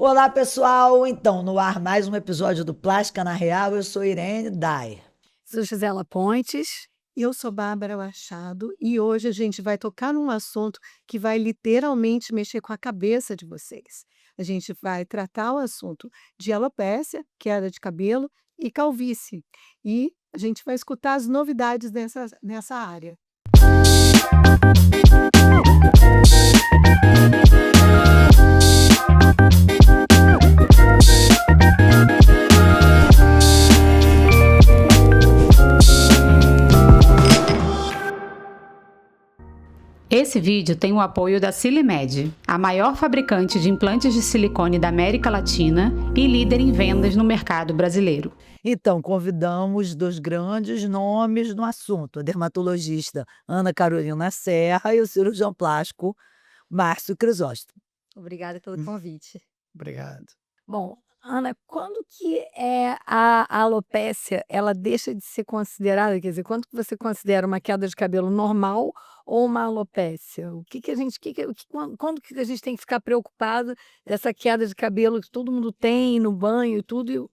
Olá, pessoal! Então, no ar mais um episódio do Plástica na Real, eu sou Irene Dyer. Sou Gisela Pontes. Eu sou Bárbara Machado e hoje a gente vai tocar num assunto que vai literalmente mexer com a cabeça de vocês. A gente vai tratar o assunto de alopécia, queda de cabelo e calvície. E a gente vai escutar as novidades nessa área. Esse vídeo tem o apoio da Silimed, a maior fabricante de implantes de silicone da América Latina e líder em vendas no mercado brasileiro. Então, convidamos dois grandes nomes no assunto: a dermatologista Ana Carolina Serra e o cirurgião plástico Márcio Crisóstomo. Obrigada pelo convite. Obrigado. Bom, Ana, quando que a alopécia ela deixa de ser considerada? Quer dizer, quando que você considera uma queda de cabelo normal ou uma alopécia? O que que a gente, quando que a gente tem que ficar preocupado dessa queda de cabelo que todo mundo tem no banho e tudo,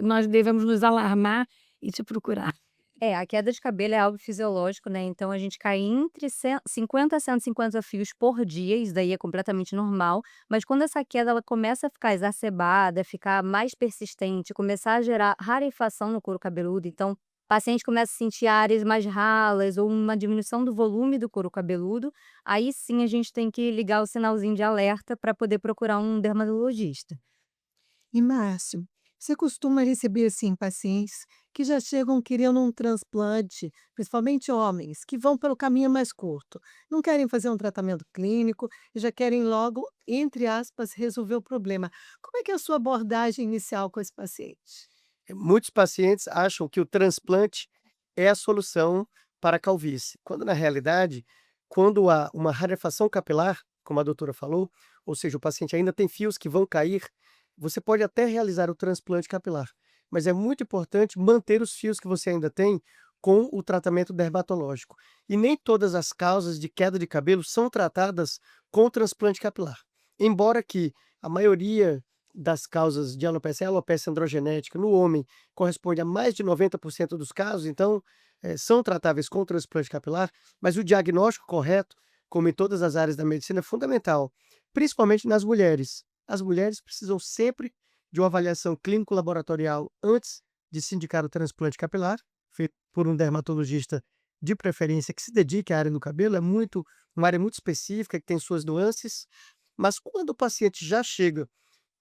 nós devemos nos alarmar e te procurar? A queda de cabelo é algo fisiológico, né, então a gente cai entre 50 a 150 fios por dia, isso daí é completamente normal, mas quando essa queda ela começa a ficar exacerbada, ficar mais persistente, começar a gerar rarefação no couro cabeludo, então o paciente começa a sentir áreas mais ralas ou uma diminuição do volume do couro cabeludo, aí sim a gente tem que ligar o sinalzinho de alerta para poder procurar um dermatologista. E Márcio, você costuma receber assim pacientes que já chegam querendo um transplante, principalmente homens, que vão pelo caminho mais curto, não querem fazer um tratamento clínico e já querem logo, entre aspas, resolver o problema. Como é que é a sua abordagem inicial com esse paciente? Muitos pacientes acham que o transplante é a solução para a calvície, quando na realidade, quando há uma rarefação capilar, como a doutora falou, ou seja, o paciente ainda tem fios que vão cair, você pode até realizar o transplante capilar, mas é muito importante manter os fios que você ainda tem com o tratamento dermatológico. E nem todas as causas de queda de cabelo são tratadas com o transplante capilar. Embora que a maioria das causas de alopecia, a alopecia androgenética no homem corresponde a mais de 90% dos casos, então são tratáveis com transplante capilar, mas o diagnóstico correto, como em todas as áreas da medicina, é fundamental, principalmente nas mulheres. As mulheres precisam sempre de uma avaliação clínico-laboratorial antes de se indicar o transplante capilar, feito por um dermatologista de preferência que se dedique à área do cabelo, uma área muito específica, que tem suas nuances, mas quando o paciente já chega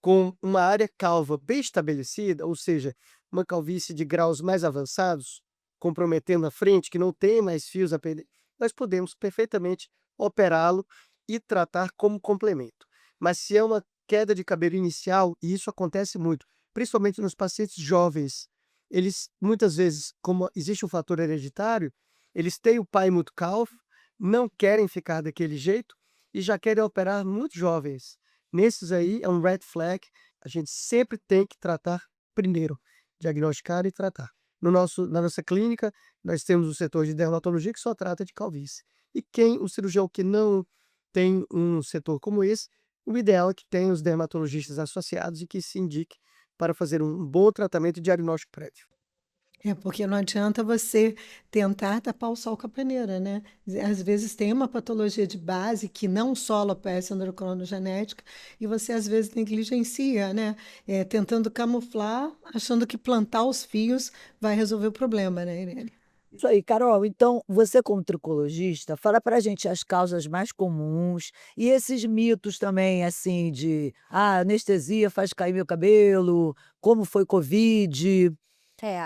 com uma área calva bem estabelecida, ou seja, uma calvície de graus mais avançados, comprometendo a frente, que não tem mais fios a perder, nós podemos perfeitamente operá-lo e tratar como complemento. Mas se é uma queda de cabelo inicial, e isso acontece muito, principalmente nos pacientes jovens, eles muitas vezes, como existe um fator hereditário, eles têm o pai muito calvo, não querem ficar daquele jeito e já querem operar muito jovens. Nesses aí é um red flag, a gente sempre tem que tratar primeiro, diagnosticar e tratar. Na nossa clínica, nós temos o setor de dermatologia que só trata de calvície. E o cirurgião que não tem um setor como esse, o ideal é que tenha os dermatologistas associados e que se indique para fazer um bom tratamento e diagnóstico prévio. É porque não adianta você tentar tapar o sol com a peneira, né? Às vezes tem uma patologia de base que não só alopecia androgenética e você às vezes negligencia, né? Tentando camuflar, achando que plantar os fios vai resolver o problema, né, Irene? Isso aí, Carol. Então, você, como tricologista, fala pra gente as causas mais comuns e esses mitos também, assim, de anestesia faz cair meu cabelo, como foi Covid.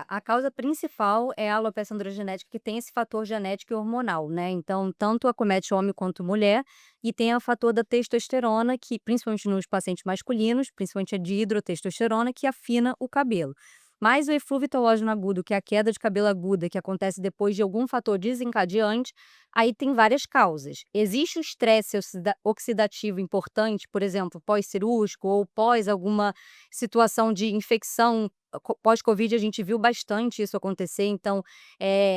A causa principal é a alopecia androgenética, que tem esse fator genético e hormonal, né, então tanto acomete homem quanto mulher, e tem o fator da testosterona que, principalmente nos pacientes masculinos, principalmente a de hidrotestosterona, que afina o cabelo. Mas o eflúvio ecológico agudo, que é a queda de cabelo aguda, que acontece depois de algum fator desencadeante, aí tem várias causas. Existe o estresse oxidativo importante, por exemplo, pós-cirúrgico ou pós alguma situação de infecção. Pós-Covid a gente viu bastante isso acontecer, então,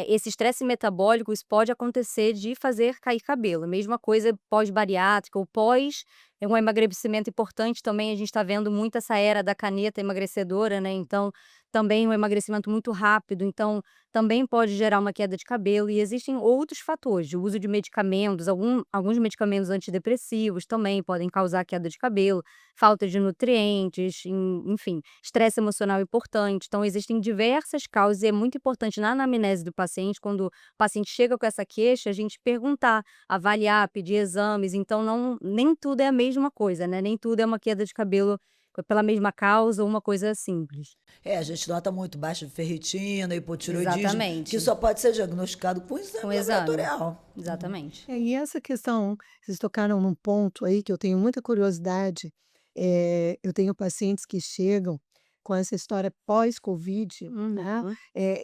esse estresse metabólico, isso pode acontecer de fazer cair cabelo. Mesma coisa pós-bariátrica ou pós É um emagrecimento importante também, a gente está vendo muito essa era da caneta emagrecedora, né, então também um emagrecimento muito rápido, então também pode gerar uma queda de cabelo e existem outros fatores, o uso de medicamentos, alguns medicamentos antidepressivos também podem causar queda de cabelo, falta de nutrientes, enfim, estresse emocional importante, então existem diversas causas e é muito importante na anamnese do paciente, quando o paciente chega com essa queixa, a gente perguntar, avaliar, pedir exames, então não nem tudo é a mesma coisa, né, nem tudo é uma queda de cabelo pela mesma causa ou uma coisa simples. É, a gente nota muito baixa de ferritina, hipotireoidismo, que Exatamente. só pode ser diagnosticado com exame Com exame. laboratorial. Exatamente. E essa questão, vocês tocaram num ponto aí que eu tenho muita curiosidade. Eu tenho pacientes que chegam com essa história pós-Covid, né? Uhum.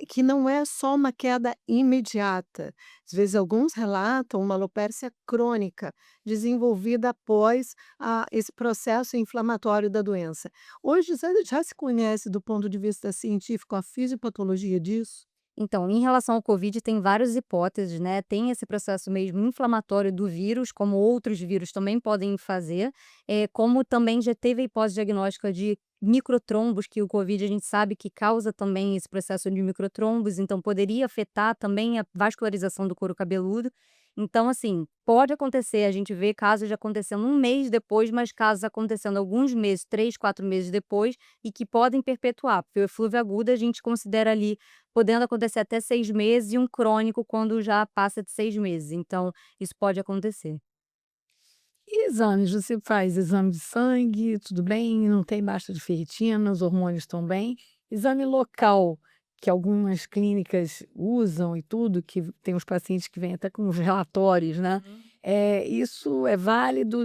Que não é só uma queda imediata. Às vezes, alguns relatam uma alopécia crônica, desenvolvida após esse processo inflamatório da doença. Hoje, já se conhece, do ponto de vista científico, a fisiopatologia disso? Então, em relação ao Covid, tem várias hipóteses, né? Tem esse processo mesmo inflamatório do vírus, como outros vírus também podem fazer, como também já teve a hipótese diagnóstica de microtrombos, que o Covid a gente sabe que causa também esse processo de microtrombos, então poderia afetar também a vascularização do couro cabeludo. Então, assim, pode acontecer, a gente vê casos de acontecendo um mês depois, mas casos acontecendo alguns meses, 3, 4 meses depois, e que podem perpetuar, porque o eflúvio agudo a gente considera ali podendo acontecer até 6 meses e um crônico quando já passa de 6 meses, então isso pode acontecer. E exames? Você faz exame de sangue, tudo bem, não tem baixa de ferritina, os hormônios estão bem. Exame local, que algumas clínicas usam e tudo, que tem os pacientes que vêm até com os relatórios, né? Isso é válido?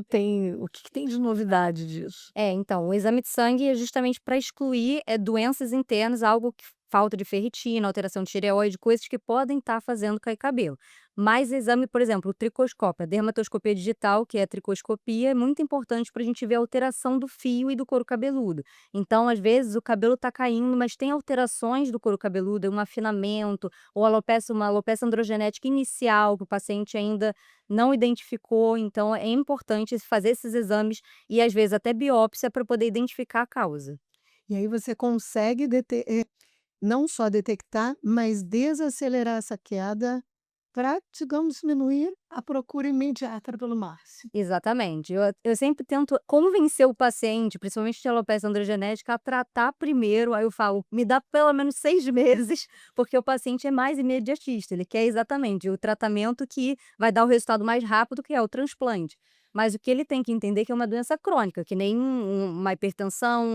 O que que tem de novidade disso? Então, o exame de sangue é justamente para excluir, doenças internas, algo que falta de ferritina, alteração de tireoide, coisas que podem estar fazendo cair cabelo. Mas exame, por exemplo, o tricoscópio, a dermatoscopia digital, que é a tricoscopia, é muito importante para a gente ver a alteração do fio e do couro cabeludo. Então, às vezes, o cabelo está caindo, mas tem alterações do couro cabeludo, um afinamento, ou uma alopecia androgenética inicial, que o paciente ainda não identificou. Então, é importante fazer esses exames e, às vezes, até biópsia para poder identificar a causa. E aí você consegue não só detectar, mas desacelerar essa queda para, digamos, diminuir a procura imediata pelo Márcio. Exatamente. Eu sempre tento convencer o paciente, principalmente de alopecia androgenética, a tratar primeiro. Aí eu falo, me dá pelo menos 6 meses, porque o paciente é mais imediatista. Ele quer exatamente o tratamento que vai dar o resultado mais rápido, que é o transplante. Mas o que ele tem que entender é que é uma doença crônica, que nem uma hipertensão,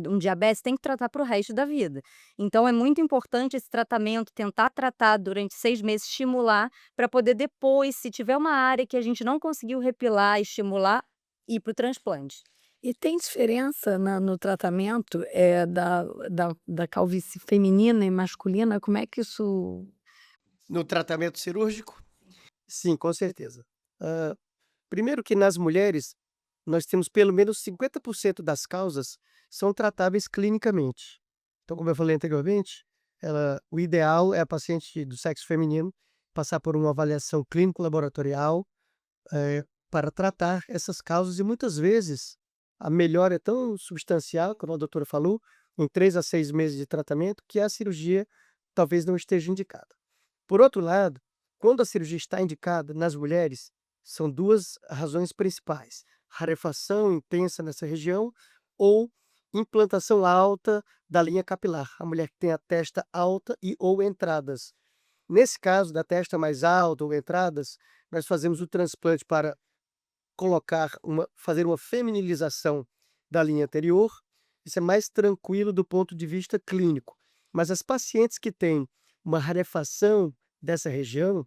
um diabetes, tem que tratar para o resto da vida. Então é muito importante esse tratamento, tentar tratar durante 6 meses, estimular, para poder depois, se tiver uma área que a gente não conseguiu repilar, estimular, ir para o transplante. E tem diferença no tratamento da calvície feminina e masculina? Como é que isso. No tratamento cirúrgico? Sim, com certeza. Primeiro que nas mulheres, nós temos pelo menos 50% das causas são tratáveis clinicamente. Então, como eu falei anteriormente, o ideal é a paciente do sexo feminino passar por uma avaliação clínico-laboratorial para tratar essas causas, e muitas vezes a melhora é tão substancial, como a doutora falou, em 3 a 6 meses de tratamento, que a cirurgia talvez não esteja indicada. Por outro lado, quando a cirurgia está indicada nas mulheres, são 2 razões principais: rarefação intensa nessa região ou implantação alta da linha capilar, a mulher que tem a testa alta ou entradas. Nesse caso da testa mais alta ou entradas, nós fazemos o transplante para fazer uma feminilização da linha anterior. Isso é mais tranquilo do ponto de vista clínico. Mas as pacientes que têm uma rarefação dessa região,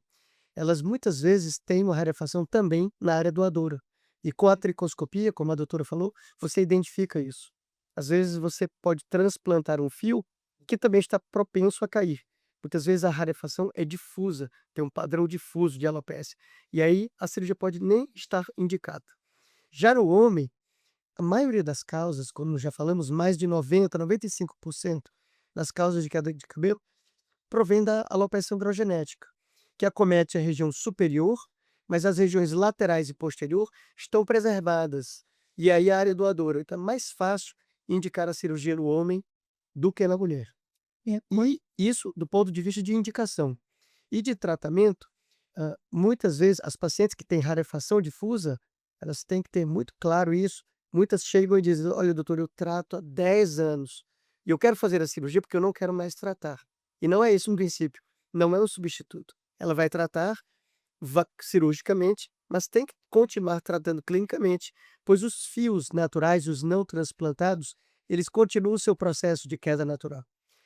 elas muitas vezes têm uma rarefação também na área doadora. E com a tricoscopia, como a doutora falou, você identifica isso. Às vezes você pode transplantar um fio que também está propenso a cair. Muitas vezes a rarefação é difusa, tem um padrão difuso de alopécia. E aí a cirurgia pode nem estar indicada. Já no homem, a maioria das causas, como já falamos, mais de 90, 95% das causas de queda de cabelo provém da alopecia androgenética, que acomete a região superior, mas as regiões laterais e posterior estão preservadas. e aí a área doadora. Então é mais fácil indicar a cirurgia no homem do que na mulher. É, E isso do ponto de vista de indicação. E de tratamento, muitas vezes as pacientes que têm rarefação difusa, elas têm que ter muito claro isso. Muitas chegam e dizem: olha, doutor, eu trato há 10 anos e eu quero fazer a cirurgia porque eu não quero mais tratar. E não é isso um princípio, não é um substituto. Ela vai tratar cirurgicamente, mas tem que continuar tratando clinicamente, pois os fios naturais, os não transplantados, eles continuam o seu processo de queda natural.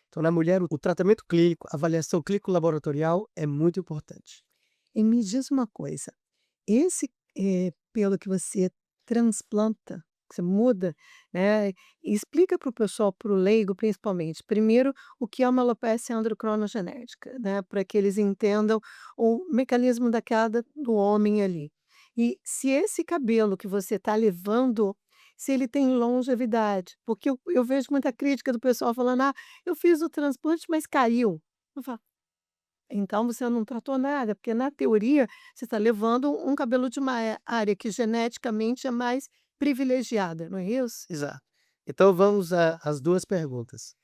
Então, na mulher, o tratamento clínico, a avaliação clínico-laboratorial é muito importante. E me diz uma coisa, esse pelo que você transplanta, que você muda, né, explica para o pessoal, para o leigo principalmente, primeiro o que é uma alopecia androcronogenética, né, para que eles entendam o mecanismo da queda do homem ali. E se esse cabelo que você está levando, se ele tem longevidade, porque eu vejo muita crítica do pessoal falando: "Ah, eu fiz o transplante, mas caiu". Eu falo: "Então você não tratou nada", porque na teoria você está levando um cabelo de uma área que geneticamente é mais privilegiada, não é isso? Exato. Então vamos às duas perguntas.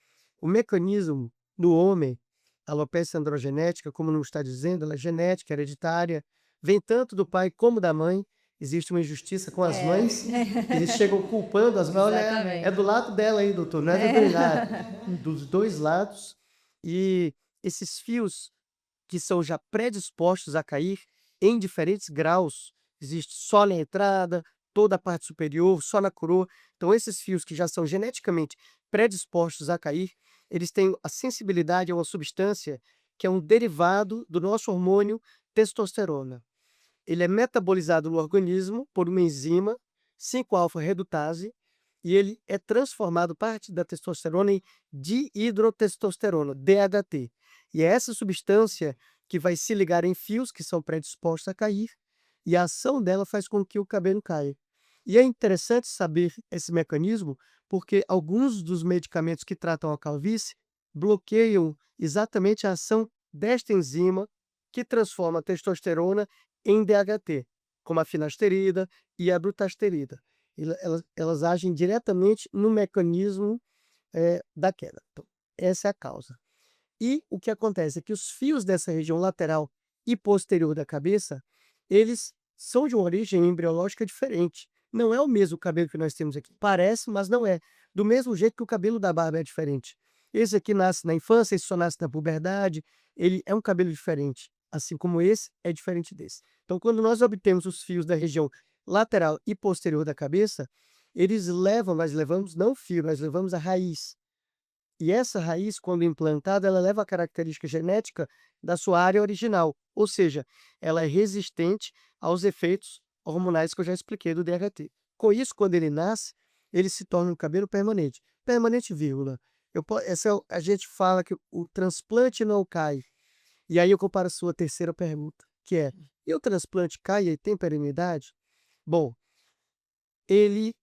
O mecanismo no homem, a alopecia androgenética, como não está dizendo, ela é genética, hereditária, vem tanto do pai como da mãe. Existe uma injustiça com as mães, eles chegam culpando as mães. Olha, é do lado dela aí, doutor, não é veterinário. Dos dois lados. E esses fios que são já predispostos a cair em diferentes graus, existe só na entrada, toda a parte superior, só na coroa. Então, esses fios que já são geneticamente predispostos a cair, eles têm a sensibilidade a uma substância que é um derivado do nosso hormônio testosterona. Ele é metabolizado no organismo por uma enzima 5-alfa-redutase e ele é transformado parte da testosterona em dihidrotestosterona, DHT. E é essa substância que vai se ligar em fios que são predispostos a cair e a ação dela faz com que o cabelo caia. E é interessante saber esse mecanismo porque alguns dos medicamentos que tratam a calvície bloqueiam exatamente a ação desta enzima que transforma a testosterona em DHT, como a finasterida e a brutasterida. Elas agem diretamente no mecanismo da queda. Então, essa é a causa. E o que acontece é que os fios dessa região lateral e posterior da cabeça, eles são de uma origem embriológica diferente. Não é o mesmo cabelo que nós temos aqui. Parece, mas não é. Do mesmo jeito que o cabelo da barba é diferente. Esse aqui nasce na infância, esse só nasce na puberdade. Ele é um cabelo diferente, assim como esse é diferente desse. Então, quando nós obtemos os fios da região lateral e posterior da cabeça, nós levamos não o fio, nós levamos a raiz. E essa raiz, quando implantada, ela leva a característica genética da sua área original, ou seja, ela é resistente aos efeitos hormonais que eu já expliquei do DHT. Com isso, quando ele nasce, ele se torna um cabelo permanente. Permanente, vírgula. A gente fala que o transplante não cai. E aí eu comparo a sua terceira pergunta, que é: e o transplante cai e tem perenidade? Bom, ele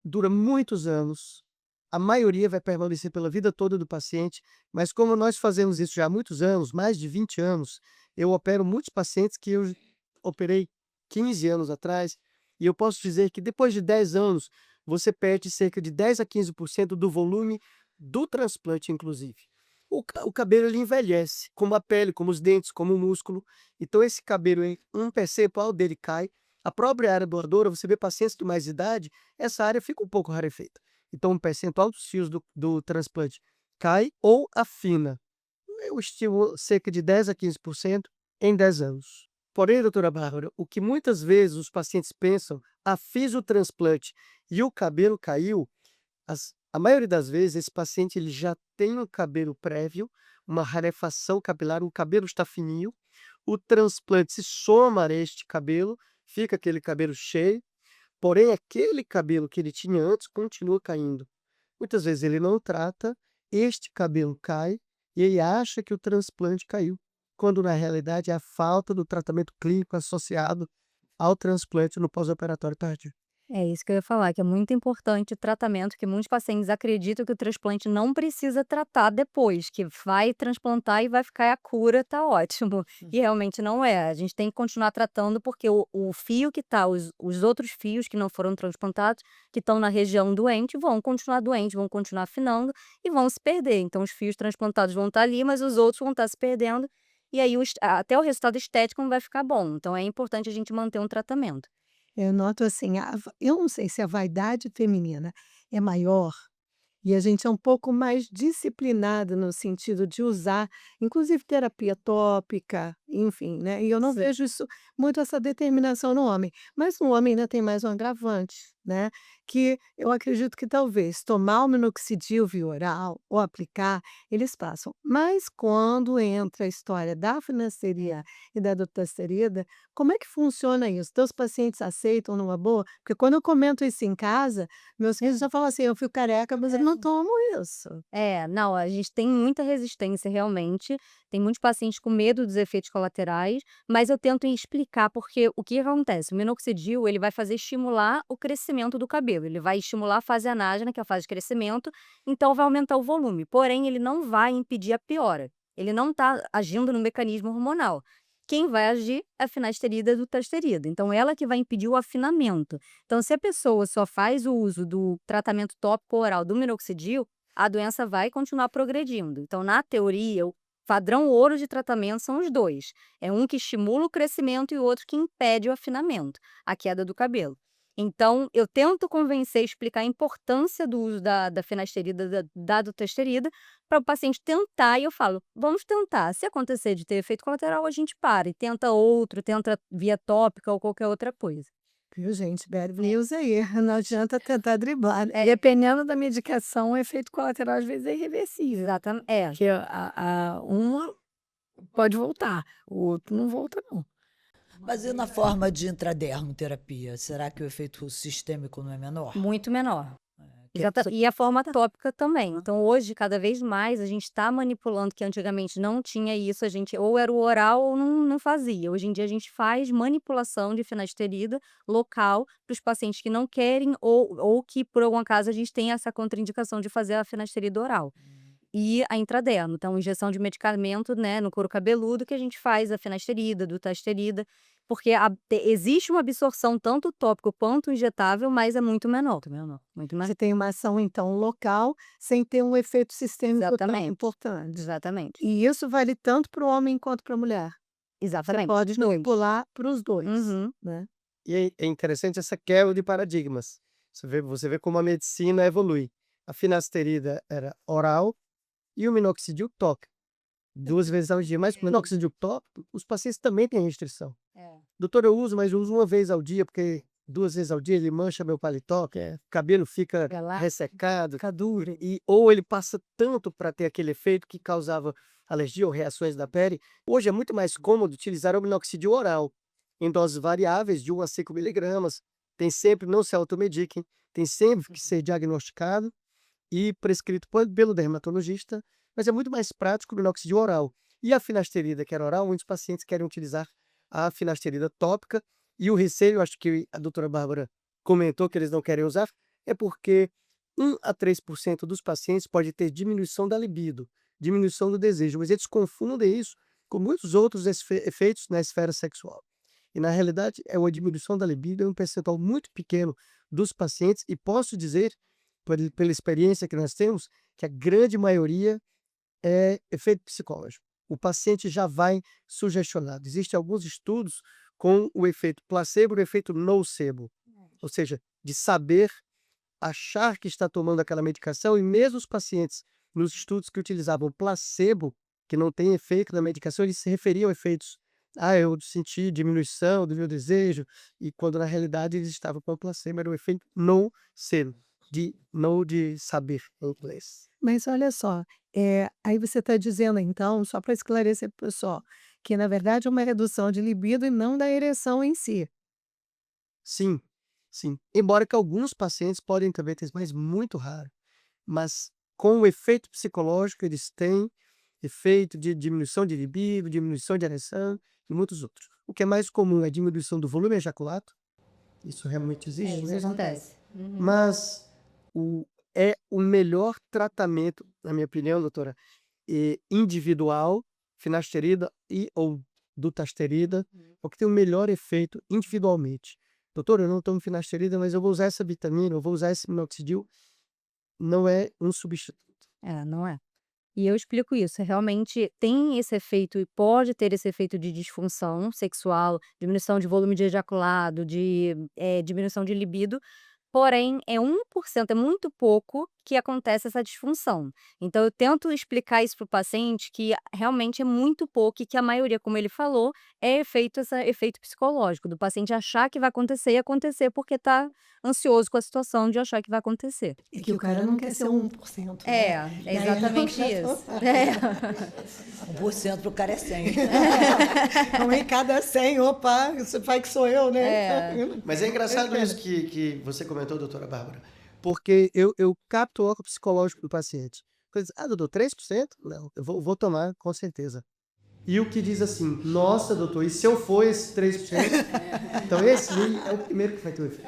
dura muitos anos. A maioria vai permanecer pela vida toda do paciente, mas como nós fazemos isso já há muitos anos, mais de 20 anos, eu opero muitos pacientes que eu operei 15 anos atrás, e eu posso dizer que depois de 10 anos, você perde cerca de 10 a 15% do volume do transplante, inclusive. O cabelo ele envelhece, como a pele, como os dentes, como o músculo. Então esse cabelo, um percentual dele cai. A própria área doadora, você vê pacientes de mais idade, essa área fica um pouco rarefeita. Então, um percentual dos fios do transplante cai ou afina. Eu estimo cerca de 10 a 15% em 10 anos. Porém, doutora Bárbara, o que muitas vezes os pacientes pensam: fiz o transplante e o cabelo caiu, a maioria das vezes esse paciente ele já tem um cabelo prévio, uma rarefação capilar, o cabelo está fininho, o transplante se soma a este cabelo, fica aquele cabelo cheio, porém aquele cabelo que ele tinha antes continua caindo. Muitas vezes ele não trata, este cabelo cai e ele acha que o transplante caiu, quando na realidade é a falta do tratamento clínico associado ao transplante no pós-operatório tardio. É isso que eu ia falar, que é muito importante o tratamento, que muitos pacientes acreditam que o transplante não precisa tratar depois, que vai transplantar e vai ficar e a cura, tá ótimo. E realmente não é. A gente tem que continuar tratando porque o fio que tá, os outros fios que não foram transplantados, que estão na região doente, vão continuar doentes, vão continuar afinando e vão se perder. Então os fios transplantados vão estar ali, mas os outros vão estar se perdendo. E aí até o resultado estético não vai ficar bom. Então é importante a gente manter um tratamento. Eu noto assim, eu não sei se a vaidade feminina é maior e a gente é um pouco mais disciplinada no sentido de usar, inclusive terapia tópica, enfim, né? E eu não Sim. vejo isso muito essa determinação no homem. Mas no homem ainda tem mais um agravante, né? Que eu acredito que talvez tomar o minoxidil via oral ou aplicar, eles passam. Mas quando entra a história da finasterida e da dutasterida, como é que funciona isso? Teus pacientes aceitam numa boa? Porque quando eu comento isso em casa, meus filhos já falam assim: eu fui careca, mas eu não tomo isso. Não, a gente tem muita resistência realmente, tem muitos pacientes com medo dos efeitos colaterais, mas eu tento explicar porque o que acontece, o minoxidil ele vai fazer estimular o crescimento do cabelo, ele vai estimular a fase anágena, que é a fase de crescimento, então vai aumentar o volume, porém ele não vai impedir a piora, ele não está agindo no mecanismo hormonal. Quem vai agir é a finasterida e a dutasterida, então ela que vai impedir o afinamento. Então se a pessoa só faz o uso do tratamento tópico oral do minoxidil, a doença vai continuar progredindo. Então, na teoria, o padrão ouro de tratamento são os dois. É um que estimula o crescimento e o outro que impede o afinamento, a queda do cabelo. Então, eu tento convencer, explicar a importância do uso da finasterida, da dutasterida, para o paciente tentar, e eu falo, vamos tentar. Se acontecer de ter efeito colateral, a gente para e tenta outro, tenta via tópica ou qualquer outra coisa. Viu, gente? Bad news aí. Não adianta tentar driblar, né? Dependendo da medicação, o efeito colateral às vezes é irreversível. Exatamente. Porque uma pode voltar, o outro não volta, não. Mas e na forma de intradermoterapia? Será que o efeito sistêmico não é menor? Muito menor. Que- E a forma tópica também. Então, hoje, cada vez mais, a gente está manipulando, que antigamente não tinha isso, a gente ou era o oral ou não fazia. Hoje em dia, a gente faz manipulação de finasterida local para os pacientes que não querem ou que, por algum acaso, a gente tem essa contraindicação de fazer a finasterida oral. E a intradermo, então injeção de medicamento, né, no couro cabeludo, que a gente faz a finasterida, dutasterida, porque existe uma absorção tanto tópico quanto injetável, mas é muito menor, muito menor. Você tem uma ação, então, local, sem ter um efeito sistêmico tão Exatamente. importante. Exatamente. E isso vale tanto para o homem quanto para a mulher. Você Exatamente. pode Os dois. manipular para os dois, Uhum. né? E é interessante essa quebra de paradigmas. Você vê como a medicina evolui. A finasterida era oral e o minoxidil tópico, 2 vezes ao dia. Mas o minoxidil tópico, os pacientes também têm restrição. Doutor, eu uso, mas eu uso 1 vez ao dia, porque 2 vezes ao dia ele mancha meu paletó, o cabelo fica Fica lá. ressecado, fica duro. Ou ele passa tanto para ter aquele efeito que causava alergia ou reações da pele. Hoje é muito mais cômodo utilizar o minoxidil oral, em doses variáveis, de 1 a 5 miligramas. Tem sempre, não se automediquem, tem sempre que ser diagnosticado e prescrito pelo dermatologista, mas é muito mais prático o minoxidil oral. E a finasterida, que era oral, muitos pacientes querem utilizar a finasterida tópica, e o receio, acho que a doutora Bárbara comentou que eles não querem usar, é porque 1 a 3% dos pacientes pode ter diminuição da libido, diminuição do desejo, mas eles confundem isso com muitos outros efeitos na esfera sexual. E na realidade, é uma diminuição da libido, é um percentual muito pequeno dos pacientes, e posso dizer, pela experiência que nós temos, que a grande maioria é efeito psicológico. O paciente já vai sugestionado. Existem alguns estudos com o efeito placebo e o efeito nocebo, ou seja, de saber achar que está tomando aquela medicação, e mesmo os pacientes nos estudos que utilizavam placebo, que não tem efeito na medicação, eles se referiam a efeitos. Eu senti diminuição do meu desejo, e quando na realidade eles estavam com o placebo, era o efeito nocebo, de saber em inglês. Mas olha só, aí você está dizendo, então, só para esclarecer para o pessoal, que na verdade é uma redução de libido e não da ereção em si. Sim, sim. Embora que alguns pacientes podem também ter, mas muito raro. Mas com o efeito psicológico, eles têm efeito de diminuição de libido, diminuição de ereção e muitos outros. O que é mais comum é a diminuição do volume ejaculado, isso realmente existe, Isso né? acontece. Uhum. Mas é o melhor tratamento, na minha opinião, doutora, individual, finasterida ou dutasterida, é o que tem o melhor efeito individualmente. Doutor, eu não tomo finasterida, mas eu vou usar essa vitamina, eu vou usar esse minoxidil. Não é um substituto. Não é. E eu explico isso, realmente tem esse efeito e pode ter esse efeito de disfunção sexual, diminuição de volume de ejaculado, diminuição de libido, porém é 1%, é muito pouco que acontece essa disfunção. Então eu tento explicar isso para o paciente que realmente é muito pouco e que a maioria, como ele falou, é efeito psicológico, do paciente achar que vai acontecer e acontecer porque está ansioso com a situação de achar que vai acontecer. E que o cara não quer ser 1%, né? É E aí ele não exatamente quer isso. tomar. 1% pro cara é 100. Não é cada 100, opa, você faz que sou eu, né? Mas é engraçado isso que você comentou, doutora Bárbara, porque eu capto o óculos psicológico do paciente. Ele diz, doutor, 3%? Não, eu vou tomar, com certeza. E o que diz assim, nossa, doutor, e se eu for esse 3%? Então esse aí é o primeiro que vai ter o efeito.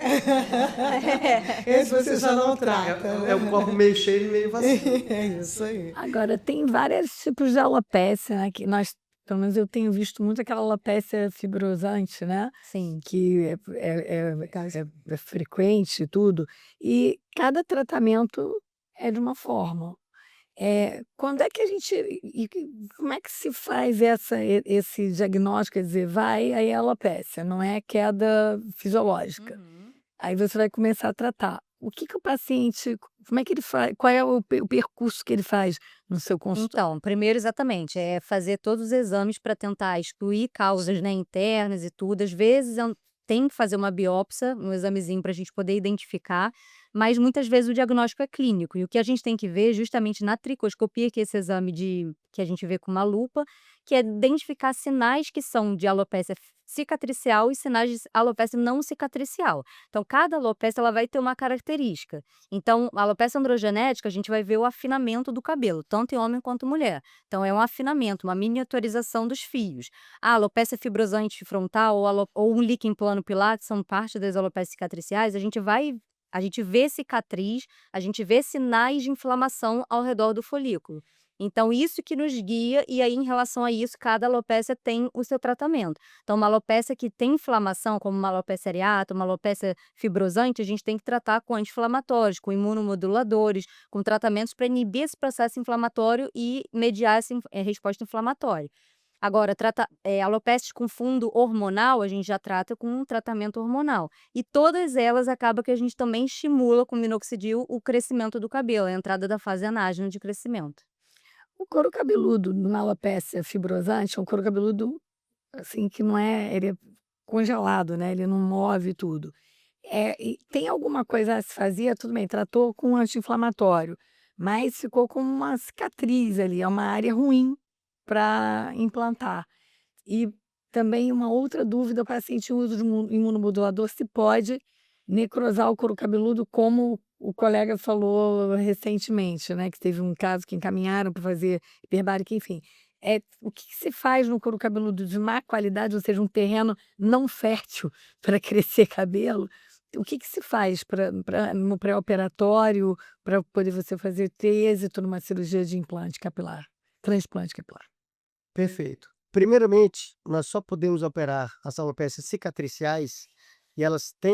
Esse você já não trata. É o copo meio cheio e meio vazio. É isso aí. Agora, tem vários tipos de alopecia, né? Que nós, pelo menos eu tenho visto muito aquela alopecia fibrosante, né? Sim. Que é frequente e tudo. E cada tratamento é de uma forma. Quando é que a gente. Como é que se faz esse diagnóstico? Quer dizer, aí é alopecia, não é queda fisiológica. Aí você vai começar a tratar. O que o paciente. Como é que ele faz? Qual é o percurso que ele faz no seu consultório? Então, primeiro, exatamente, é fazer todos os exames para tentar excluir causas, né, internas e tudo. Às vezes tem que fazer uma biópsia, um examezinho para a gente poder identificar, mas muitas vezes o diagnóstico é clínico. E o que a gente tem que ver justamente na tricoscopia, que é esse exame que a gente vê com uma lupa, que é identificar sinais que são de alopecia cicatricial e sinais de alopecia não cicatricial. Então, cada alopecia ela vai ter uma característica. Então, a alopecia androgenética, a gente vai ver o afinamento do cabelo, tanto em homem quanto mulher. Então, é um afinamento, uma miniaturização dos fios. A alopecia fibrosante frontal ou um líquen plano pilar, que são parte das alopecias cicatriciais, a gente vê cicatriz, a gente vê sinais de inflamação ao redor do folículo. Então, isso que nos guia, e aí, em relação a isso, cada alopecia tem o seu tratamento. Então, uma alopecia que tem inflamação, como uma alopecia areata, uma alopecia fibrosante, a gente tem que tratar com anti-inflamatórios, com imunomoduladores, com tratamentos para inibir esse processo inflamatório e mediar essa resposta inflamatória. Agora, alopécias com fundo hormonal, a gente já trata com um tratamento hormonal. E todas elas acaba que a gente também estimula com minoxidil o crescimento do cabelo, a entrada da fase anágena de crescimento. O couro cabeludo numa alopecia fibrosante é um couro cabeludo assim que não é, ele é congelado, né? Ele não move tudo. E tem alguma coisa a se fazer, tudo bem, tratou com anti-inflamatório, mas ficou com uma cicatriz ali, é uma área ruim para implantar. E também uma outra dúvida, o paciente usa de imunomodulador, se pode necrosar o couro cabeludo, como o colega falou recentemente, né? Que teve um caso que encaminharam para fazer hiperbárica, enfim. O que se faz no couro cabeludo de má qualidade, ou seja, um terreno não fértil para crescer cabelo? O que se faz no pré-operatório para poder você ter êxito numa cirurgia de implante capilar, transplante capilar? Perfeito. Primeiramente, nós só podemos operar as alopécias cicatriciais e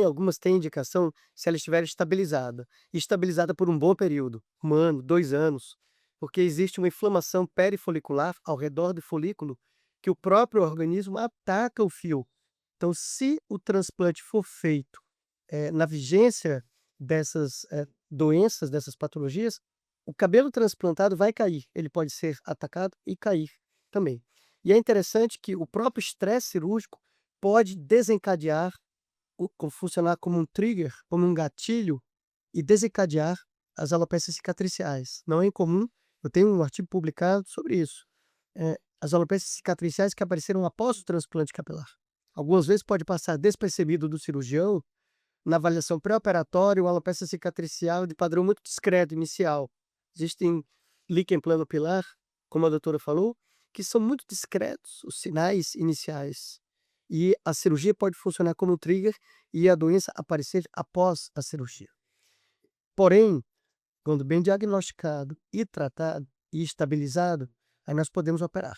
algumas têm indicação se ela estiver estabilizada por um bom período, 1 ano, 2 anos, porque existe uma inflamação perifolicular ao redor do folículo que o próprio organismo ataca o fio. Então, se o transplante for feito na vigência dessas doenças, dessas patologias, o cabelo transplantado vai cair, ele pode ser atacado e cair também. E é interessante que o próprio estresse cirúrgico pode desencadear, funcionar como um trigger, como um gatilho, e desencadear as alopécias cicatriciais. Não é incomum, eu tenho um artigo publicado sobre isso. As alopécias cicatriciais que apareceram após o transplante capilar. Algumas vezes pode passar despercebido do cirurgião, na avaliação pré-operatória, uma alopecia cicatricial de padrão muito discreto, inicial. Existem líquen plano pilar, como a doutora falou, que são muito discretos os sinais iniciais. E a cirurgia pode funcionar como um trigger e a doença aparecer após a cirurgia. Porém, quando bem diagnosticado e tratado e estabilizado, aí nós podemos operar.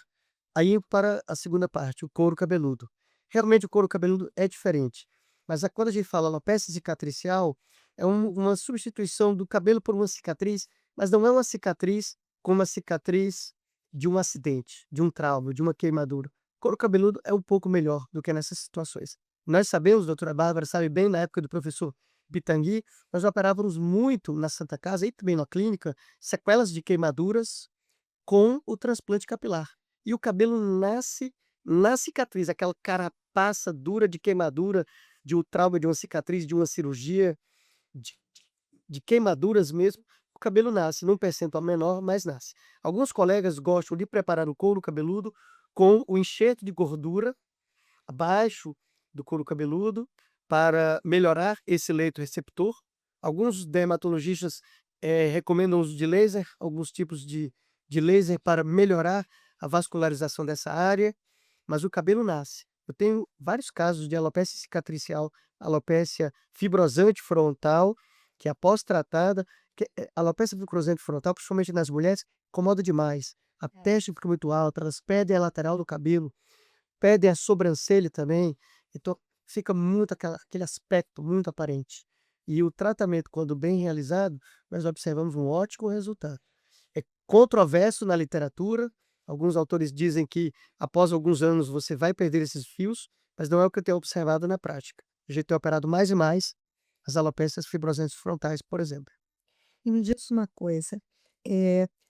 Aí para a segunda parte, o couro cabeludo. Realmente o couro cabeludo é diferente, mas quando a gente fala alopecia cicatricial, é uma substituição do cabelo por uma cicatriz, mas não é uma cicatriz como a cicatriz de um acidente, de um trauma, de uma queimadura. Couro cabeludo é um pouco melhor do que nessas situações. Nós sabemos, doutora Bárbara sabe bem, na época do professor Pitangui, nós operávamos muito na Santa Casa e também na clínica, sequelas de queimaduras com o transplante capilar. E o cabelo nasce na cicatriz, aquela carapaça dura de queimadura, de um trauma, de uma cicatriz, de uma cirurgia, de, de queimaduras mesmo, o cabelo nasce, num percentual menor, mas nasce. Alguns colegas gostam de preparar o couro cabeludo com o enxerto de gordura abaixo do couro cabeludo para melhorar esse leito receptor. Alguns dermatologistas recomendam o uso de laser, alguns tipos de laser para melhorar a vascularização dessa área, mas o cabelo nasce. Eu tenho vários casos de alopecia cicatricial, alopecia fibrosante frontal, que após tratada, alopecia fibrosante frontal, principalmente nas mulheres, incomoda demais. A testa fica muito alta, elas perdem a lateral do cabelo, perdem a sobrancelha também, então fica muito aquele aspecto muito aparente. E o tratamento, quando bem realizado, nós observamos um ótimo resultado. É controverso na literatura, alguns autores dizem que após alguns anos você vai perder esses fios, mas não é o que eu tenho observado na prática. A gente tem operado mais e mais as alopécias fibrosantes frontais, por exemplo. E me diz uma coisa,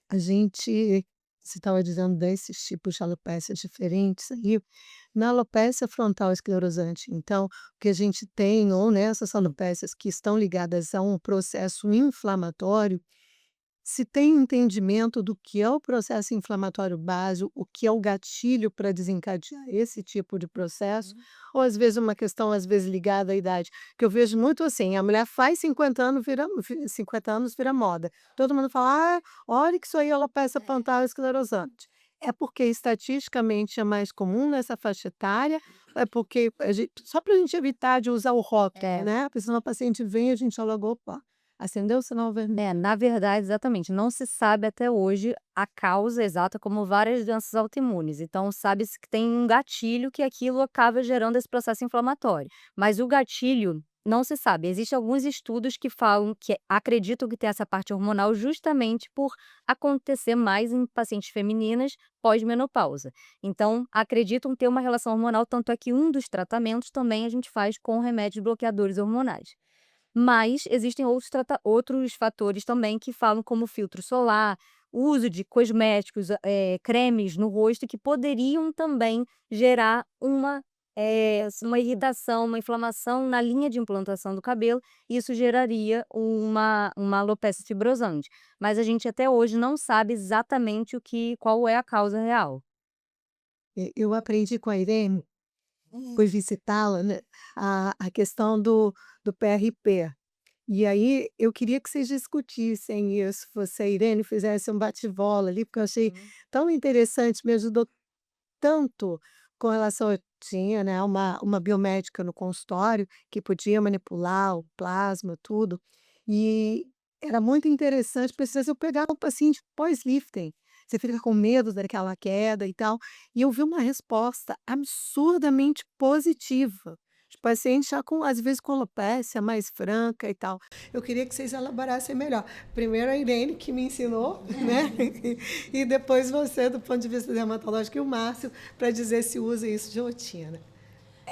a gente você estava dizendo desses tipos de alopécias diferentes aí, na alopecia frontal esclerosante, então, o que a gente tem, ou nessas alopécias que estão ligadas a um processo inflamatório, se tem entendimento do que é o processo inflamatório base, o que é o gatilho para desencadear esse tipo de processo, ou às vezes uma questão, às vezes ligada à idade, que eu vejo muito assim, a mulher faz 50 anos, 50 anos vira moda. Todo mundo fala: "Ah, olha que isso aí é alopecia frontal esclerosante". É porque estatisticamente é mais comum nessa faixa etária, é porque só para a gente evitar de usar o rótulo, né, porque senão a paciente vem e a gente já logo: "Opa, acendeu o sinal vermelho". Na verdade, exatamente, não se sabe até hoje a causa exata, como várias doenças autoimunes. Então, sabe-se que tem um gatilho que aquilo acaba gerando esse processo inflamatório. Mas o gatilho não se sabe. Existem alguns estudos que falam que acreditam que tem essa parte hormonal justamente por acontecer mais em pacientes femininas pós-menopausa. Então, acreditam ter uma relação hormonal, tanto é que um dos tratamentos também a gente faz com remédios bloqueadores hormonais. Mas existem outros fatores também que falam, como filtro solar, o uso de cosméticos, cremes no rosto que poderiam também gerar uma irritação, uma inflamação na linha de implantação do cabelo, e isso geraria uma alopecia fibrosante. Mas a gente até hoje não sabe exatamente qual é a causa real. Eu aprendi com a Irene, fui visitá-la, né, a questão do PRP. E aí eu queria que vocês discutissem isso, você e a Irene fizessem um bate-bola ali, porque eu achei tão interessante, me ajudou tanto com relação eu tinha, né, uma biomédica no consultório que podia manipular o plasma, tudo, e era muito interessante, porque às vezes eu pegava um paciente pós-lifting, você fica com medo daquela queda e tal, e eu vi uma resposta absurdamente positiva. Os pacientes já com, às vezes, com alopecia mais franca e tal. Eu queria que vocês elaborassem melhor. Primeiro a Irene, que me ensinou, né? E depois você, do ponto de vista dermatológico, e o Márcio, para dizer se usa isso de rotina.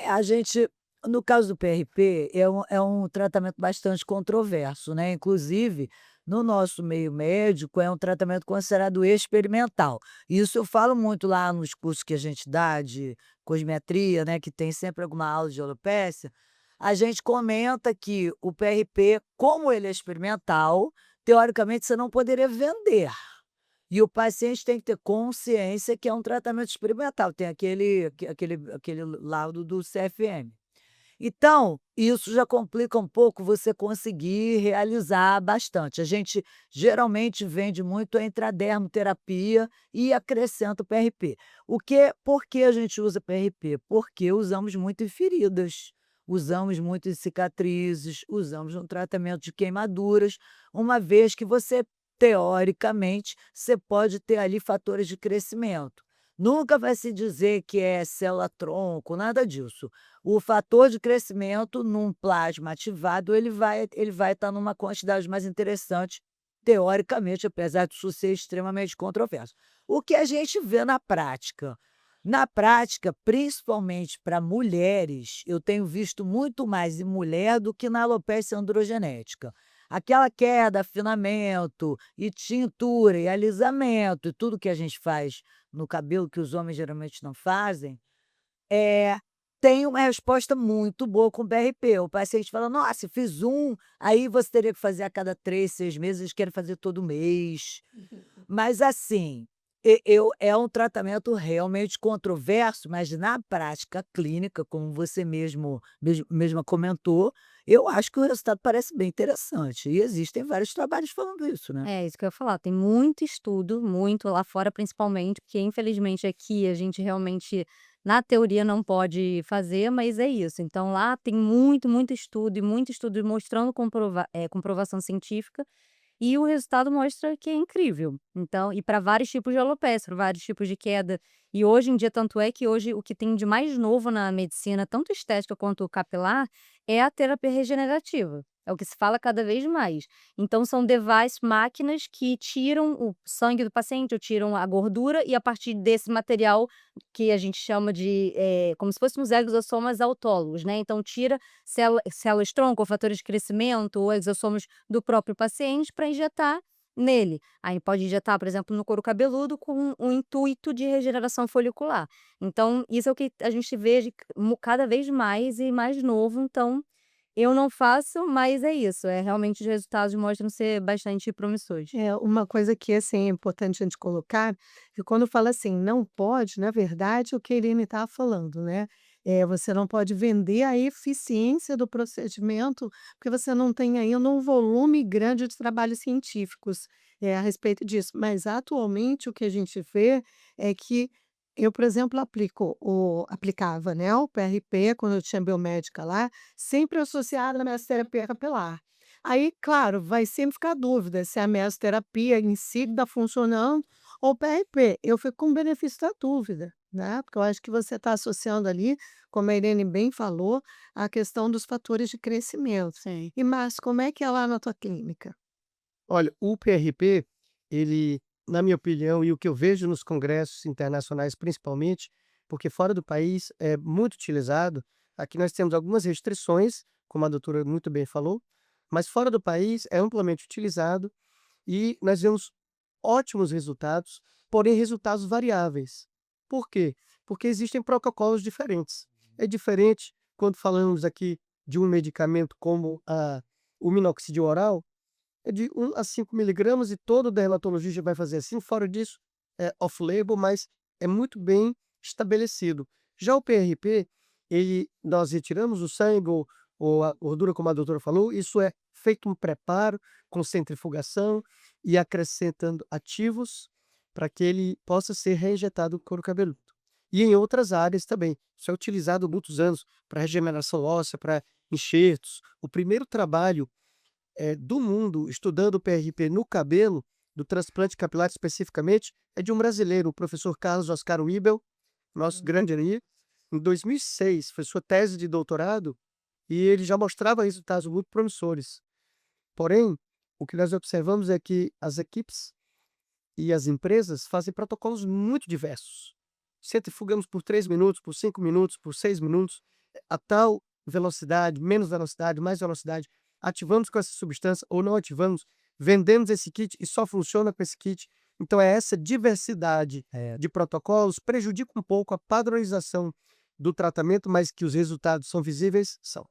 A gente, no caso do PRP, é um tratamento bastante controverso, né, inclusive, no nosso meio médico, é um tratamento considerado experimental. Isso eu falo muito lá nos cursos que a gente dá de cosmetria, né, que tem sempre alguma aula de alopecia, a gente comenta que o PRP, como ele é experimental, teoricamente você não poderia vender. E o paciente tem que ter consciência que é um tratamento experimental, tem aquele laudo do CFM. Então, isso já complica um pouco você conseguir realizar bastante. A gente geralmente vende muito a intradermoterapia e acrescenta o PRP. Por que a gente usa PRP? Porque usamos muito em feridas. usamos muito em cicatrizes, usamos no tratamento de queimaduras, uma vez que você, teoricamente, você pode ter ali fatores de crescimento. Nunca vai se dizer que é célula-tronco, nada disso. O fator de crescimento num plasma ativado, ele vai estar numa quantidade mais interessante, teoricamente, apesar disso ser extremamente controverso. O que a gente vê na prática? Na prática, principalmente para mulheres, eu tenho visto muito mais em mulher do que na alopecia androgenética. Aquela queda, afinamento, e tintura, e alisamento, e tudo que a gente faz no cabelo que os homens geralmente não fazem, é, tem uma resposta muito boa com o PRP. O paciente fala: "Nossa, fiz um, aí você teria que fazer a cada 3, 6 meses, eles querem fazer todo mês". Mas assim, é um tratamento realmente controverso, mas na prática clínica, como você mesma comentou, eu acho que o resultado parece bem interessante, e existem vários trabalhos falando isso, né. É isso que eu ia falar, tem muito estudo, muito lá fora principalmente, porque infelizmente aqui a gente realmente, na teoria, não pode fazer, mas é isso. Então lá tem muito, muito estudo mostrando comprovação científica, e o resultado mostra que é incrível. Então, e para vários tipos de alopecia, pra vários tipos de queda. E hoje em dia, tanto é que hoje o que tem de mais novo na medicina, tanto estética quanto capilar, é a terapia regenerativa. É o que se fala cada vez mais. Então, são device, máquinas que tiram o sangue do paciente ou tiram a gordura, e a partir desse material que a gente chama de, como se fossem os exossomas autólogos, né? Então, tira células-tronco, ou fatores de crescimento, ou exossomos do próprio paciente para injetar nele. Aí pode injetar, por exemplo, no couro cabeludo com o intuito de regeneração folicular. Então, isso é o que a gente vê cada vez mais e mais novo. Então, eu não faço, mas é isso, realmente os resultados mostram ser bastante promissores. É, uma coisa que, assim, é importante a gente colocar, que quando fala assim: "Não pode", na verdade, o que a Irene estava falando, né, você não pode vender a eficiência do procedimento, porque você não tem ainda um volume grande de trabalhos científicos, a respeito disso. Mas, atualmente, o que a gente vê é que eu, por exemplo, aplicava, né, o PRP quando eu tinha biomédica lá, sempre associado à massoterapia capilar. Aí, claro, vai sempre ficar a dúvida se a mesoterapia em si está funcionando ou o PRP. Eu fico com o benefício da dúvida, né? Porque eu acho que você está associando ali, como a Irene bem falou, a questão dos fatores de crescimento. Sim. E, Márcio, como é que é lá na tua clínica? Olha, o PRP, ele, na minha opinião, e o que eu vejo nos congressos internacionais principalmente, porque fora do país é muito utilizado, aqui nós temos algumas restrições, como a doutora muito bem falou, mas fora do país é amplamente utilizado e nós vemos ótimos resultados, porém resultados variáveis. Por quê? Porque existem protocolos diferentes. É diferente quando falamos aqui de um medicamento como o minoxidil oral, é de 1 a 5 miligramas e todo dermatologista vai fazer assim, fora disso é off-label, mas é muito bem estabelecido. Já o PRP, nós retiramos o sangue ou a gordura, como a doutora falou, isso é feito um preparo com centrifugação e acrescentando ativos para que ele possa ser reinjetado no couro cabeludo. E em outras áreas também. Isso é utilizado há muitos anos para regeneração óssea, para enxertos. O primeiro trabalho do mundo estudando o PRP no cabelo, do transplante capilar especificamente, é de um brasileiro, o professor Carlos Oscar Wibel, nosso grande aí, em 2006, foi sua tese de doutorado, e ele já mostrava resultados muito promissores. Porém, o que nós observamos é que as equipes e as empresas fazem protocolos muito diversos. Centrifugamos por 3 minutos, por 5 minutos, por 6 minutos, a tal velocidade, menos velocidade, mais velocidade. Ativamos com essa substância ou não ativamos, vendemos esse kit e só funciona com esse kit. Então, é essa diversidade É. de protocolos prejudica um pouco a padronização do tratamento, mas que os resultados são visíveis, são.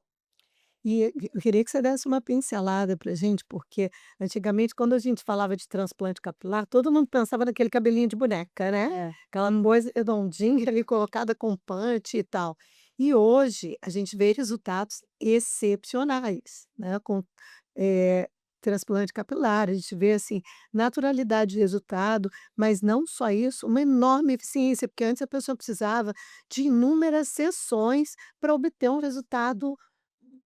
E eu queria que você desse uma pincelada pra gente, porque antigamente, quando a gente falava de transplante capilar, todo mundo pensava naquele cabelinho de boneca, né? É. Aquela coisa redondinha ali colocada com punch e tal. E hoje a gente vê resultados excepcionais, né? Com eh, transplante capilar, a gente vê assim, naturalidade de resultado, mas não só isso, uma enorme eficiência, porque antes a pessoa precisava de inúmeras sessões para obter um resultado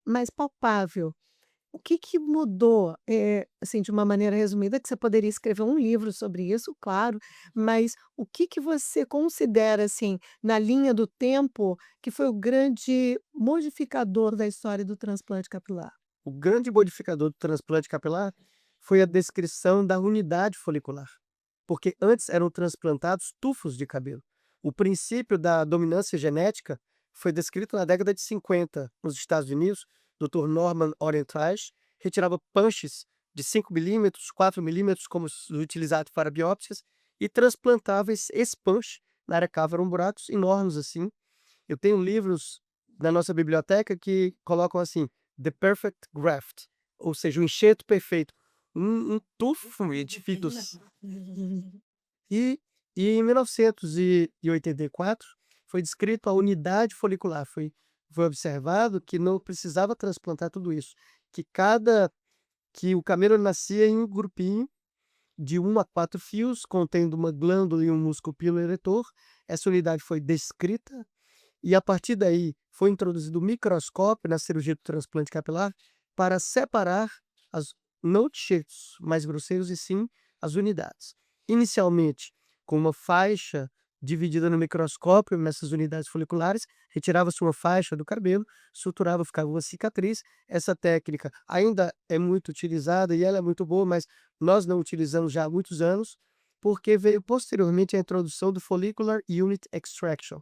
mais palpável. O que que mudou, assim, de uma maneira resumida, que você poderia escrever um livro sobre isso, claro, mas o que que você considera, assim, na linha do tempo, que foi o grande modificador da história do transplante capilar? O grande modificador do transplante capilar foi a descrição da unidade folicular, porque antes eram transplantados tufos de cabelo. O princípio da dominância genética foi descrito na década de 50 nos Estados Unidos. Dr. Norman Orentreich retirava punches de 5 milímetros, 4 milímetros, como os utilizados para biópsias, e transplantava esse punch na área cava. Eram buracos enormes assim. Eu tenho livros na nossa biblioteca que colocam assim, The Perfect Graft, ou seja, o enxerto perfeito. Um tufo de fitos. E, e em 1984 foi descrito a unidade folicular. Foi observado que não precisava transplantar tudo isso, que o camelo nascia em um grupinho de 1 a 4 fios, contendo uma glândula e um músculo piloeretor. Essa unidade foi descrita e a partir daí foi introduzido o microscópio na cirurgia do transplante capilar para separar as, não enxertos mais grosseiros, e sim as unidades. Inicialmente, com uma faixa dividida no microscópio, nessas unidades foliculares, retirava-se uma faixa do cabelo, suturava, ficava uma cicatriz. Essa técnica ainda é muito utilizada e ela é muito boa, mas nós não utilizamos já há muitos anos, porque veio posteriormente a introdução do Follicular Unit Extraction,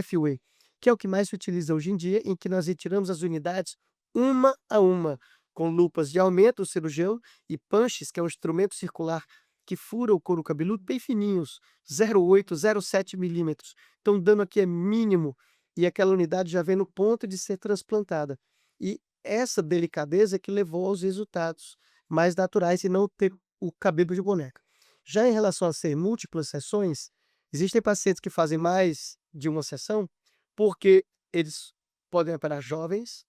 FUE, que é o que mais se utiliza hoje em dia, em que nós retiramos as unidades uma a uma, com lupas de aumento do cirurgião e punches, que é um instrumento circular que fura o couro cabeludo bem fininhos, 0,8, 0,7 milímetros. Então o dano aqui é mínimo e aquela unidade já vem no ponto de ser transplantada. E essa delicadeza é que levou aos resultados mais naturais e não ter o cabelo de boneca. Já em relação a ser múltiplas sessões, existem pacientes que fazem mais de uma sessão porque eles podem operar jovens,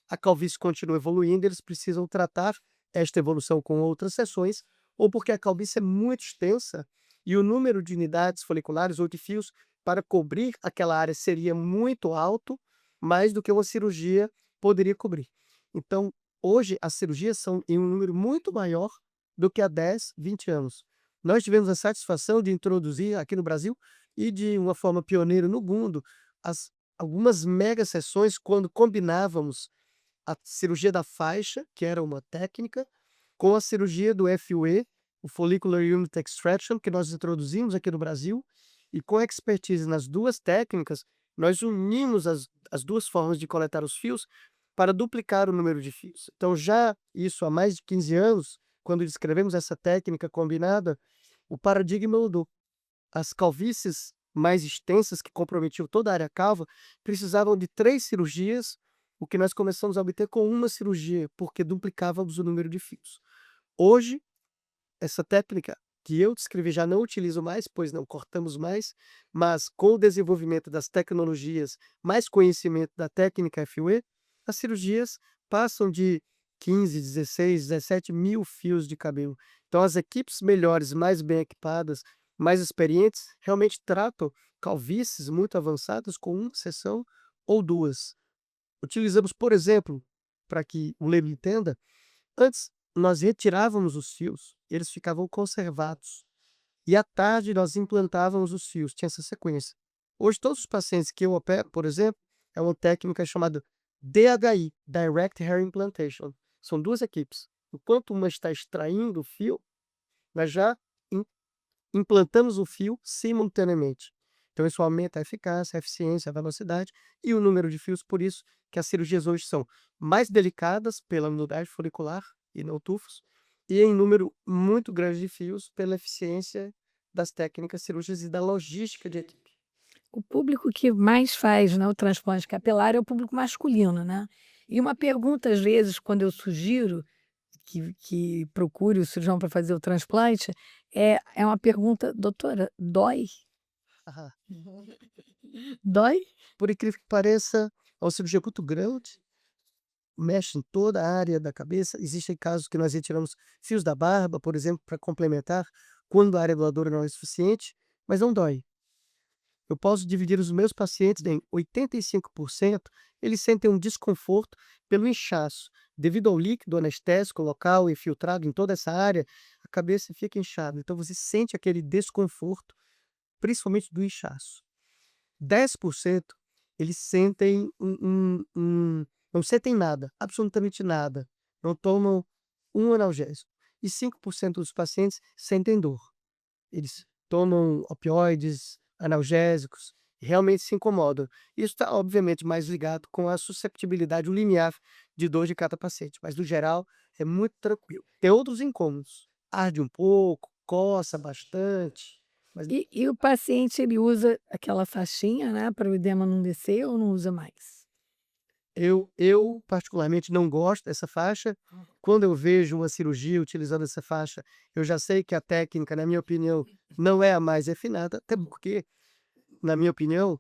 a calvície continua evoluindo, eles precisam tratar esta evolução com outras sessões, ou porque a calvície é muito extensa e o número de unidades foliculares ou de fios para cobrir aquela área seria muito alto, mais do que uma cirurgia poderia cobrir. Então, hoje as cirurgias são em um número muito maior do que há 10, 20 anos. Nós tivemos a satisfação de introduzir aqui no Brasil e de uma forma pioneira no mundo algumas mega sessões quando combinávamos a cirurgia da faixa, que era uma técnica, com a cirurgia do FUE, o Follicular Unit Extraction, que nós introduzimos aqui no Brasil, e com expertise nas duas técnicas, nós unimos as duas formas de coletar os fios para duplicar o número de fios. Então, já isso há mais de 15 anos, quando descrevemos essa técnica combinada, o paradigma mudou. As calvícies mais extensas, que comprometiam toda a área calva, precisavam de 3 cirurgias, o que nós começamos a obter com uma cirurgia, porque duplicávamos o número de fios. Hoje, essa técnica que eu descrevi já não utilizo mais, pois não cortamos mais, mas com o desenvolvimento das tecnologias, mais conhecimento da técnica FUE, as cirurgias passam de 15, 16, 17 mil fios de cabelo. Então, as equipes melhores, mais bem equipadas, mais experientes, realmente tratam calvícies muito avançadas com uma sessão ou duas. Utilizamos, por exemplo, para que o leigo entenda, antes nós retirávamos os fios, eles ficavam conservados. E à tarde nós implantávamos os fios, tinha essa sequência. Hoje, todos os pacientes que eu opero, por exemplo, é uma técnica chamada DHI, Direct Hair Implantation. São 2 equipes. Enquanto uma está extraindo o fio, nós já implantamos o fio simultaneamente. Então, isso aumenta a eficácia, a eficiência, a velocidade e o número de fios. Por isso que as cirurgias hoje são mais delicadas pela unidade folicular e não tufos, e em número muito grande de fios pela eficiência das técnicas cirúrgicas e da logística de equipe. O público que mais faz, né, o transplante capilar é o público masculino, né? E uma pergunta, às vezes, quando eu sugiro que procure o cirurgião para fazer o transplante, é uma pergunta: doutora, dói? Aham. Dói? Por incrível que pareça, é uma cirurgia muito grande, mexe em toda a área da cabeça. Existem casos que nós retiramos fios da barba, por exemplo, para complementar, quando a área doadora não é suficiente, mas não dói. Eu posso dividir os meus pacientes em 85%, eles sentem um desconforto pelo inchaço. Devido ao líquido anestésico local infiltrado em toda essa área, a cabeça fica inchada. Então você sente aquele desconforto, principalmente do inchaço. 10% eles sentem não sentem nada, absolutamente nada. Não tomam um analgésico. E 5% dos pacientes sentem dor. Eles tomam opioides, analgésicos, realmente se incomodam. Isso está, obviamente, mais ligado com a susceptibilidade, o limiar de dor de cada paciente, mas no geral é muito tranquilo. Tem outros incômodos, arde um pouco, coça bastante, mas E o paciente ele usa aquela faixinha, né, para o edema não descer ou não usa mais? eu particularmente não gosto dessa faixa. Quando eu vejo uma cirurgia utilizando essa faixa, eu já sei que a técnica, na minha opinião, não é a mais refinada, até porque, na minha opinião,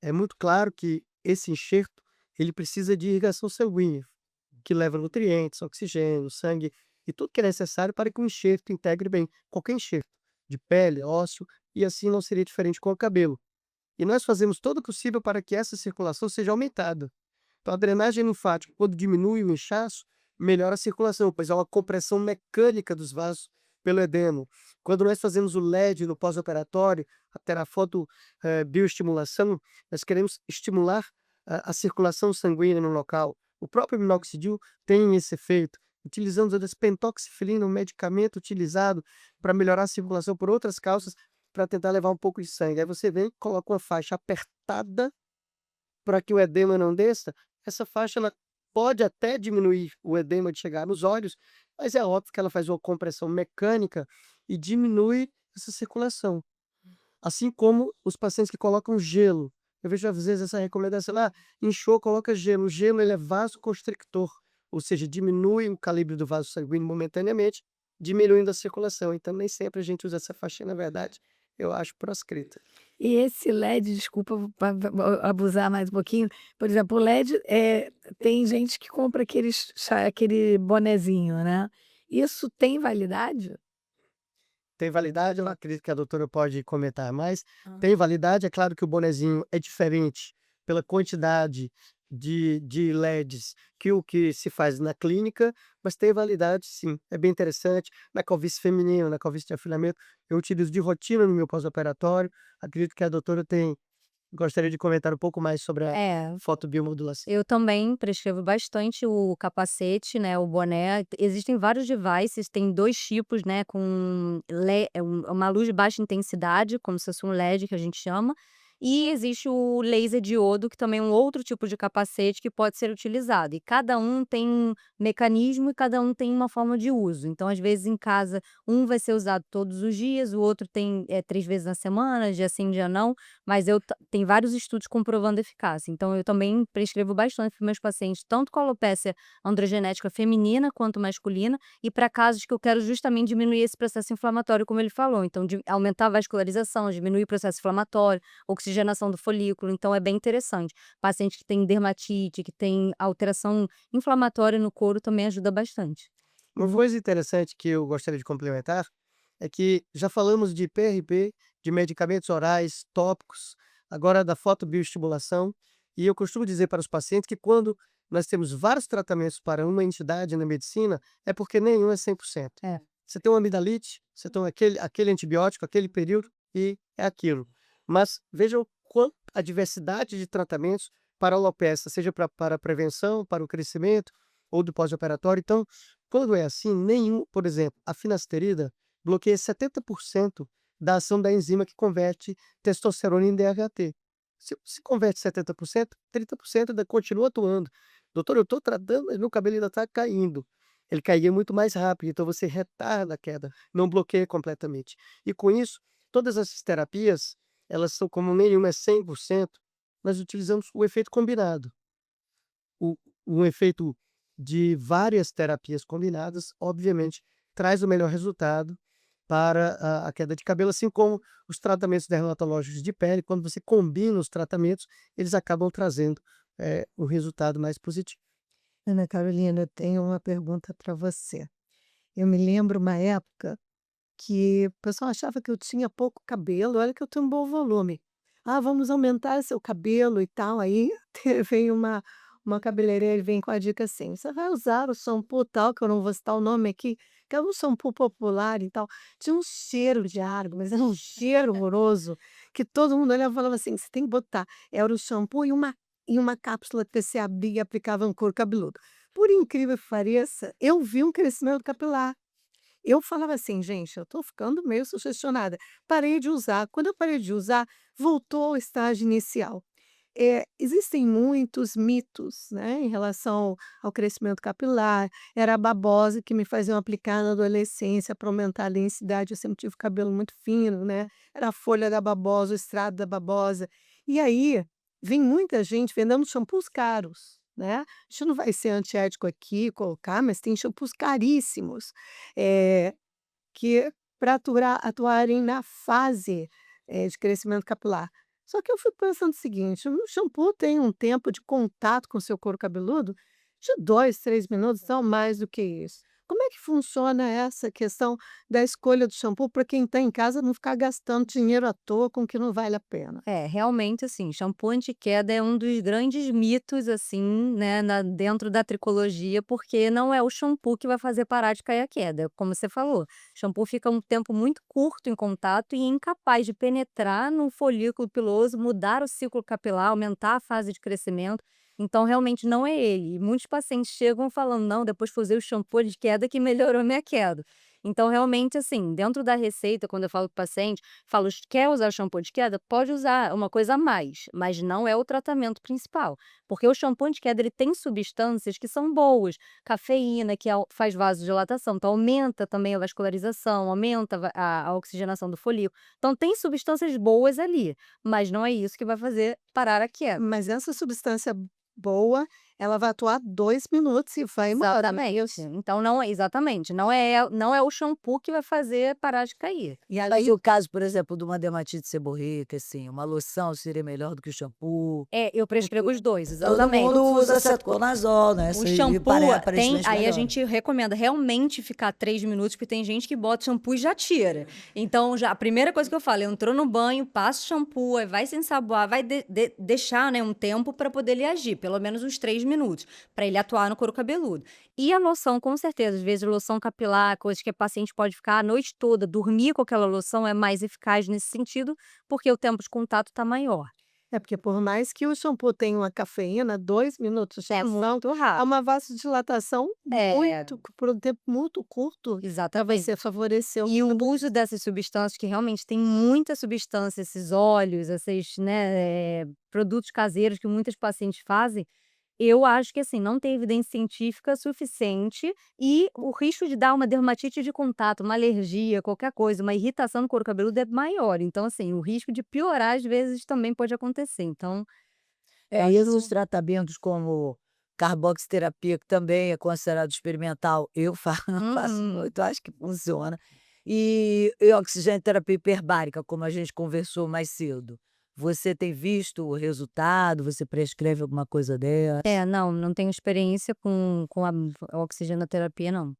é muito claro que esse enxerto, ele precisa de irrigação sanguínea, que leva nutrientes, oxigênio, sangue e tudo que é necessário para que o enxerto integre bem. Qualquer enxerto, de pele, ósseo, e assim não seria diferente com o cabelo. E nós fazemos todo o possível para que essa circulação seja aumentada. Então, a drenagem linfática, quando diminui o inchaço, melhora a circulação, pois há uma compressão mecânica dos vasos pelo edema. Quando nós fazemos o LED no pós-operatório, a bioestimulação, nós queremos estimular a circulação sanguínea no local. O próprio minoxidil tem esse efeito. Utilizamos a despentoxifilina, um medicamento utilizado para melhorar a circulação por outras causas, para tentar levar um pouco de sangue. Aí você vem, coloca uma faixa apertada para que o edema não desça. Essa faixa ela pode até diminuir o edema de chegar nos olhos, mas é óbvio que ela faz uma compressão mecânica e diminui essa circulação. Assim como os pacientes que colocam gelo. Eu vejo às vezes essa recomendação lá, inchou, coloca gelo. O gelo ele é vasoconstrictor, ou seja, diminui o calibre do vaso sanguíneo momentaneamente, diminuindo a circulação. Então nem sempre a gente usa essa faixinha, na verdade, eu acho proscrita. E esse LED, desculpa abusar mais um pouquinho, por exemplo, o LED, tem gente que compra aquele bonezinho, né? Isso tem validade? Tem validade, eu acredito que a doutora pode comentar mais. Ah. Tem validade, é claro que o bonezinho é diferente pela quantidade de LEDs que o que se faz na clínica, mas tem validade sim, é bem interessante. Na calvície feminina, na calvície de afilamento, eu utilizo de rotina no meu pós-operatório. Acredito que a doutora gostaria de comentar um pouco mais sobre a É, fotobiomodulação. eu também prescrevo bastante o capacete, né, o boné. Existem vários devices, tem 2 tipos, né, com uma luz de baixa intensidade, como se fosse um LED que a gente chama, e existe o laser diodo, que também é um outro tipo de capacete que pode ser utilizado. E cada um tem um mecanismo e cada um tem uma forma de uso. Então, às vezes, em casa, um vai ser usado todos os dias, o outro tem 3 vezes na semana, dia sim, dia não. Mas tem vários estudos comprovando eficácia. Então, eu também prescrevo bastante para meus pacientes, tanto com alopecia androgenética feminina quanto masculina, e para casos que eu quero justamente diminuir esse processo inflamatório, como ele falou. Então, aumentar a vascularização, diminuir o processo inflamatório, oxigenação do folículo. Então, é bem interessante. Paciente que tem dermatite, que tem alteração inflamatória no couro, também ajuda bastante. Uma coisa interessante que eu gostaria de complementar é que já falamos de PRP, de medicamentos orais, tópicos, agora da fotobioestimulação, e eu costumo dizer para os pacientes que quando nós temos vários tratamentos para uma entidade na medicina, é porque nenhum é 100%. É. Você tem uma amidalite, você toma aquele antibiótico, aquele período, e é aquilo. Mas vejam quanto a diversidade de tratamentos para a alopecia, seja para a prevenção, para o crescimento ou do pós-operatório. Então, quando é assim, por exemplo, a finasterida bloqueia 70% da ação da enzima que converte testosterona em DHT. Se converte 70%, 30% ainda continua atuando. Doutor, eu estou tratando, mas meu cabelo ainda está caindo. Ele cairia muito mais rápido, então você retarda a queda, não bloqueia completamente. E com isso, todas essas terapias, elas são como nenhuma é 100%, nós utilizamos o efeito combinado. Um efeito de várias terapias combinadas, obviamente, traz o melhor resultado para a queda de cabelo, assim como os tratamentos dermatológicos de pele, quando você combina os tratamentos, eles acabam trazendo um resultado mais positivo. Ana Carolina, eu tenho uma pergunta para você. Eu me lembro uma época que o pessoal achava que eu tinha pouco cabelo, olha que eu tenho um bom volume. Ah, vamos aumentar seu cabelo e tal. Aí vem uma cabeleireira e vem com a dica assim: você vai usar o shampoo tal, que eu não vou citar o nome aqui, que é um shampoo popular e tal. Tinha um cheiro de água, mas era um cheiro horroroso, que todo mundo olhava e falava assim: você tem que botar. Era o shampoo e uma cápsula que você abria e aplicava no couro cabeludo. Por incrível que pareça, eu vi um crescimento capilar. Eu falava assim: "Gente, eu tô ficando meio sugestionada". Parei de usar. Quando eu parei de usar, voltou ao estágio inicial. Existem muitos mitos, né, em relação ao crescimento capilar. Era a babosa que me faziam aplicar na adolescência para aumentar a densidade, eu sempre tive cabelo muito fino, né, era a folha da babosa, o extrato da babosa. E aí, vem muita gente vendendo shampoos caros, né. A gente não vai ser antiético aqui, colocar, mas tem shampoos caríssimos, eh, que para atuarem na fase, de crescimento capilar. Só que eu fico pensando o seguinte: o shampoo tem um tempo de contato com o seu couro cabeludo de 2, 3 minutos, não mais do que isso. Como é que funciona essa questão da escolha do shampoo para quem está em casa não ficar gastando dinheiro à toa com o que não vale a pena? É, realmente, assim, shampoo anti-queda é um dos grandes mitos, assim, né, dentro da tricologia, porque não é o shampoo que vai fazer parar de cair a queda, como você falou. Shampoo fica um tempo muito curto em contato e é incapaz de penetrar no folículo piloso, mudar o ciclo capilar, aumentar a fase de crescimento. Então, realmente, não é ele. E muitos pacientes chegam falando, não, depois que eu usei o shampoo de queda que melhorou minha queda. Então, realmente, assim, dentro da receita, quando eu falo para o paciente, falo: "Quer usar shampoo de queda? Pode usar, é uma coisa a mais, mas não é o tratamento principal". Porque o shampoo de queda, ele tem substâncias que são boas, cafeína, que faz vasodilatação, então aumenta também a vascularização, aumenta a oxigenação do folículo. Então tem substâncias boas ali, mas não é isso que vai fazer parar a queda. Mas essa substância boa, ela vai atuar 2 minutos e vai embora, não é Exatamente. isso? Então não é o shampoo que vai fazer parar de cair. E Mas aí o caso, por exemplo, de uma dermatite seborreica, assim, uma loção seria melhor do que o shampoo? É, eu prescrevo os 2, Todo exatamente. mundo usa cetoconazol, né, O isso e shampoo tem aparentemente aí a melhora. gente recomenda realmente ficar 3 minutos, porque tem gente que bota shampoo e já tira. Então já a primeira coisa que eu falo, entrou no banho, passa o shampoo, aí vai se ensaboar, vai deixar, né, um tempo para poder ele agir, pelo menos uns 3 minutos, para ele atuar no couro cabeludo. E a loção, com certeza, às vezes loção capilar, coisas que a paciente pode ficar a noite toda, dormir com aquela loção é mais eficaz nesse sentido, porque o tempo de contato está maior. porque por mais que o shampoo tenha uma cafeína, 2 minutos de É ação, muito há rápido. uma vasodilatação É, por um tempo muito curto para exatamente. você favorecer o E o uso dessas substâncias, que realmente tem muita substância, esses óleos, esses, né, produtos caseiros que muitas pacientes fazem, eu acho que, assim, não tem evidência científica suficiente e o risco de dar uma dermatite de contato, uma alergia, qualquer coisa, uma irritação no couro cabeludo é maior. Então, assim, o risco de piorar às vezes também pode acontecer. Então, eu E esses acho. tratamentos como carboxiterapia, que também é considerado experimental, eu faço Uhum. muito, acho que funciona. E oxigenoterapia hiperbárica, como a gente conversou mais cedo. Você tem visto o resultado? Você prescreve alguma coisa dessa? É, não tenho experiência com a oxigenoterapia, não.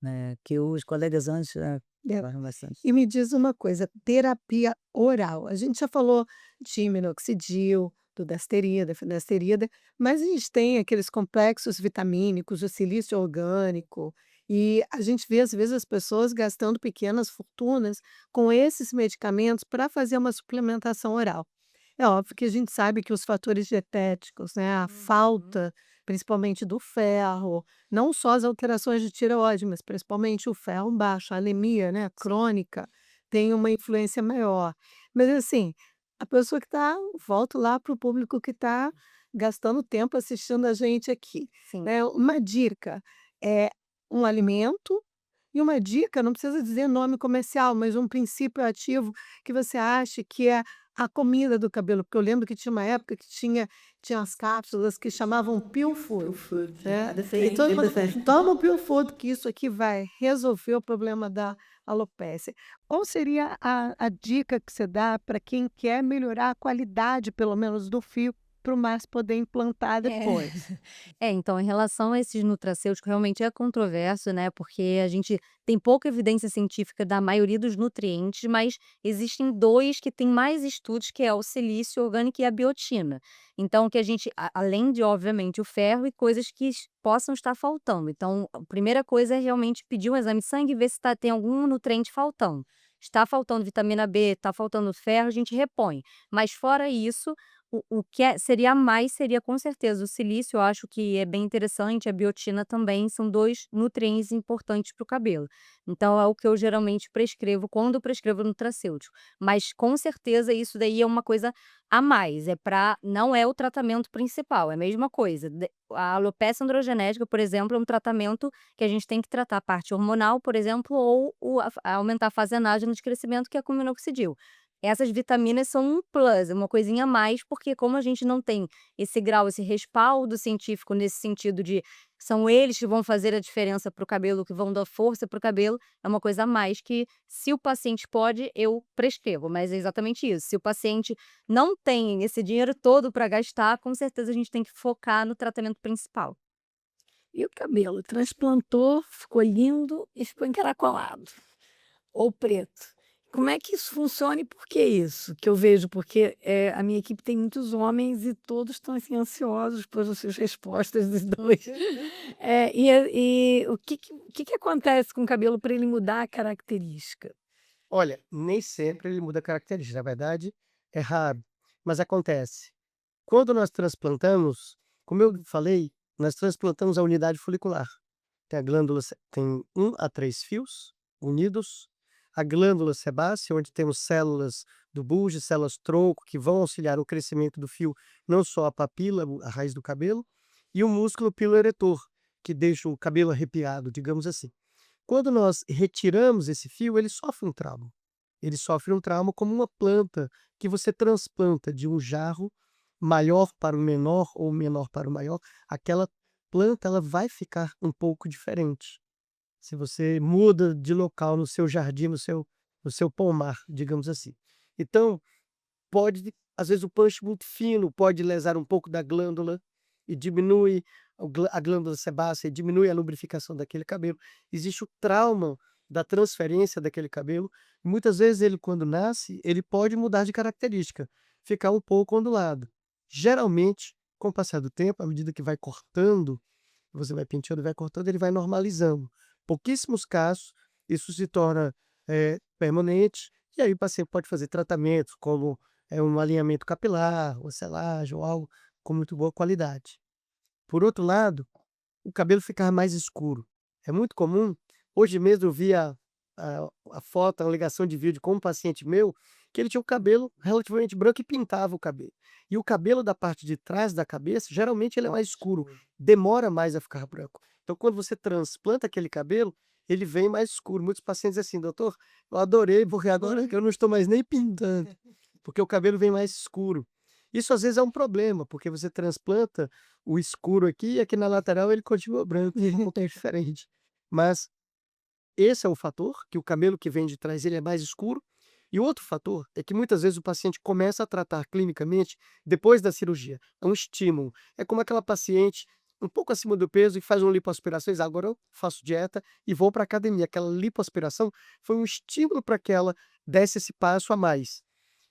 Né, que os colegas antes, É. falaram bastante. E me diz uma coisa, terapia oral. A gente já falou de minoxidil, do Dusterida, finasterida, mas a gente tem aqueles complexos vitamínicos, o silício orgânico, e a gente vê às vezes as pessoas gastando pequenas fortunas com esses medicamentos para fazer uma suplementação oral. É óbvio que a gente sabe que os fatores dietéticos, né, a Uhum. falta, principalmente do ferro, não só as alterações de tireoide, mas principalmente o ferro baixo, a anemia, né, crônica, tem uma influência maior. Mas assim, a pessoa que está, volto lá para o público que está gastando tempo assistindo a gente aqui, Sim. né, uma dica é um alimento e uma dica, não precisa dizer nome comercial, mas um princípio ativo que você acha que é a comida do cabelo, porque eu lembro que tinha uma época que tinha as cápsulas que chamavam Peel Food, né, e todo mundo toma o Peel Food que isso aqui vai resolver o problema da alopécia. Qual seria a dica que você dá para quem quer melhorar a qualidade, pelo menos, do fio para o Márcio poder implantar depois. Então, em relação a esses nutracêuticos, realmente é controverso, né? Porque a gente tem pouca evidência científica da maioria dos nutrientes, mas existem dois que têm mais estudos, que é o silício orgânico e a biotina. Então, que a gente, além de, obviamente, o ferro e coisas que possam estar faltando. Então, a primeira coisa é realmente pedir um exame de sangue e ver se tem algum nutriente faltando. Está faltando vitamina B, está faltando ferro, a gente repõe. Mas fora isso, o que seria a mais seria com certeza o silício, eu acho que é bem interessante, a biotina também, são 2 nutrientes importantes para o cabelo. Então é o que eu geralmente prescrevo quando prescrevo nutracêutico. Mas com certeza isso daí é uma coisa a mais, não é o tratamento principal, é a mesma coisa. A alopecia androgenética, por exemplo, é um tratamento que a gente tem que tratar a parte hormonal, por exemplo, ou aumentar a fase anágena de crescimento, que é com minoxidil. Essas vitaminas são um plus, é uma coisinha a mais, porque como a gente não tem esse grau, esse respaldo científico nesse sentido de são eles que vão fazer a diferença para o cabelo, que vão dar força para o cabelo, é uma coisa a mais que, se o paciente pode, eu prescrevo, mas é exatamente isso. Se o paciente não tem esse dinheiro todo para gastar, com certeza a gente tem que focar no tratamento principal. E o cabelo? Transplantou, ficou lindo e ficou encaracolado ou preto. Como é que isso funciona e por que isso? Que eu vejo, porque a minha equipe tem muitos homens e todos estão assim, ansiosos pelas suas respostas dos dois. O que acontece com o cabelo para ele mudar a característica? Olha, nem sempre ele muda a característica, na verdade, é raro, mas acontece. Quando nós transplantamos, como eu falei, nós transplantamos a unidade folicular. Tem a glândula, tem 1 a 3 fios unidos, a glândula sebácea, onde temos células do bulge, células tronco, que vão auxiliar o crescimento do fio, não só a papila, a raiz do cabelo, e o músculo piloeretor, que deixa o cabelo arrepiado, digamos assim. Quando nós retiramos esse fio, ele sofre um trauma. Ele sofre um trauma como uma planta que você transplanta de um jarro maior para o menor ou menor para o maior, aquela planta ela vai ficar um pouco diferente. Se você muda de local no seu jardim, no seu pomar, digamos assim. Então, pode, às vezes o punch muito fino pode lesar um pouco da glândula e diminui a glândula sebácea, e diminui a lubrificação daquele cabelo. Existe o trauma da transferência daquele cabelo. Muitas vezes ele, quando nasce, ele pode mudar de característica, ficar um pouco ondulado. Geralmente, com o passar do tempo, à medida que vai cortando, você vai penteando, vai cortando, ele vai normalizando. Pouquíssimos casos, isso se torna permanente, e aí o paciente pode fazer tratamentos como um alinhamento capilar, uma selagem ou algo com muito boa qualidade. Por outro lado, o cabelo ficar mais escuro. É muito comum, hoje mesmo eu vi a foto, a ligação de vídeo com um paciente meu, que ele tinha o cabelo relativamente branco e pintava o cabelo. E o cabelo da parte de trás da cabeça, geralmente ele é mais escuro, demora mais a ficar branco. Então, quando você transplanta aquele cabelo, ele vem mais escuro. Muitos pacientes dizem assim, doutor, eu adorei, porque agora eu não estou mais nem pintando, porque o cabelo vem mais escuro. Isso às vezes é um problema, porque você transplanta o escuro aqui e aqui na lateral ele continua branco, não tem diferente. Mas esse é o fator, que o cabelo que vem de trás ele é mais escuro. E o outro fator é que muitas vezes o paciente começa a tratar clinicamente depois da cirurgia. É um estímulo. É como aquela paciente um pouco acima do peso e faz uma lipoaspiração, diz, agora eu faço dieta e vou para a academia. Aquela lipoaspiração foi um estímulo para que ela desse esse passo a mais.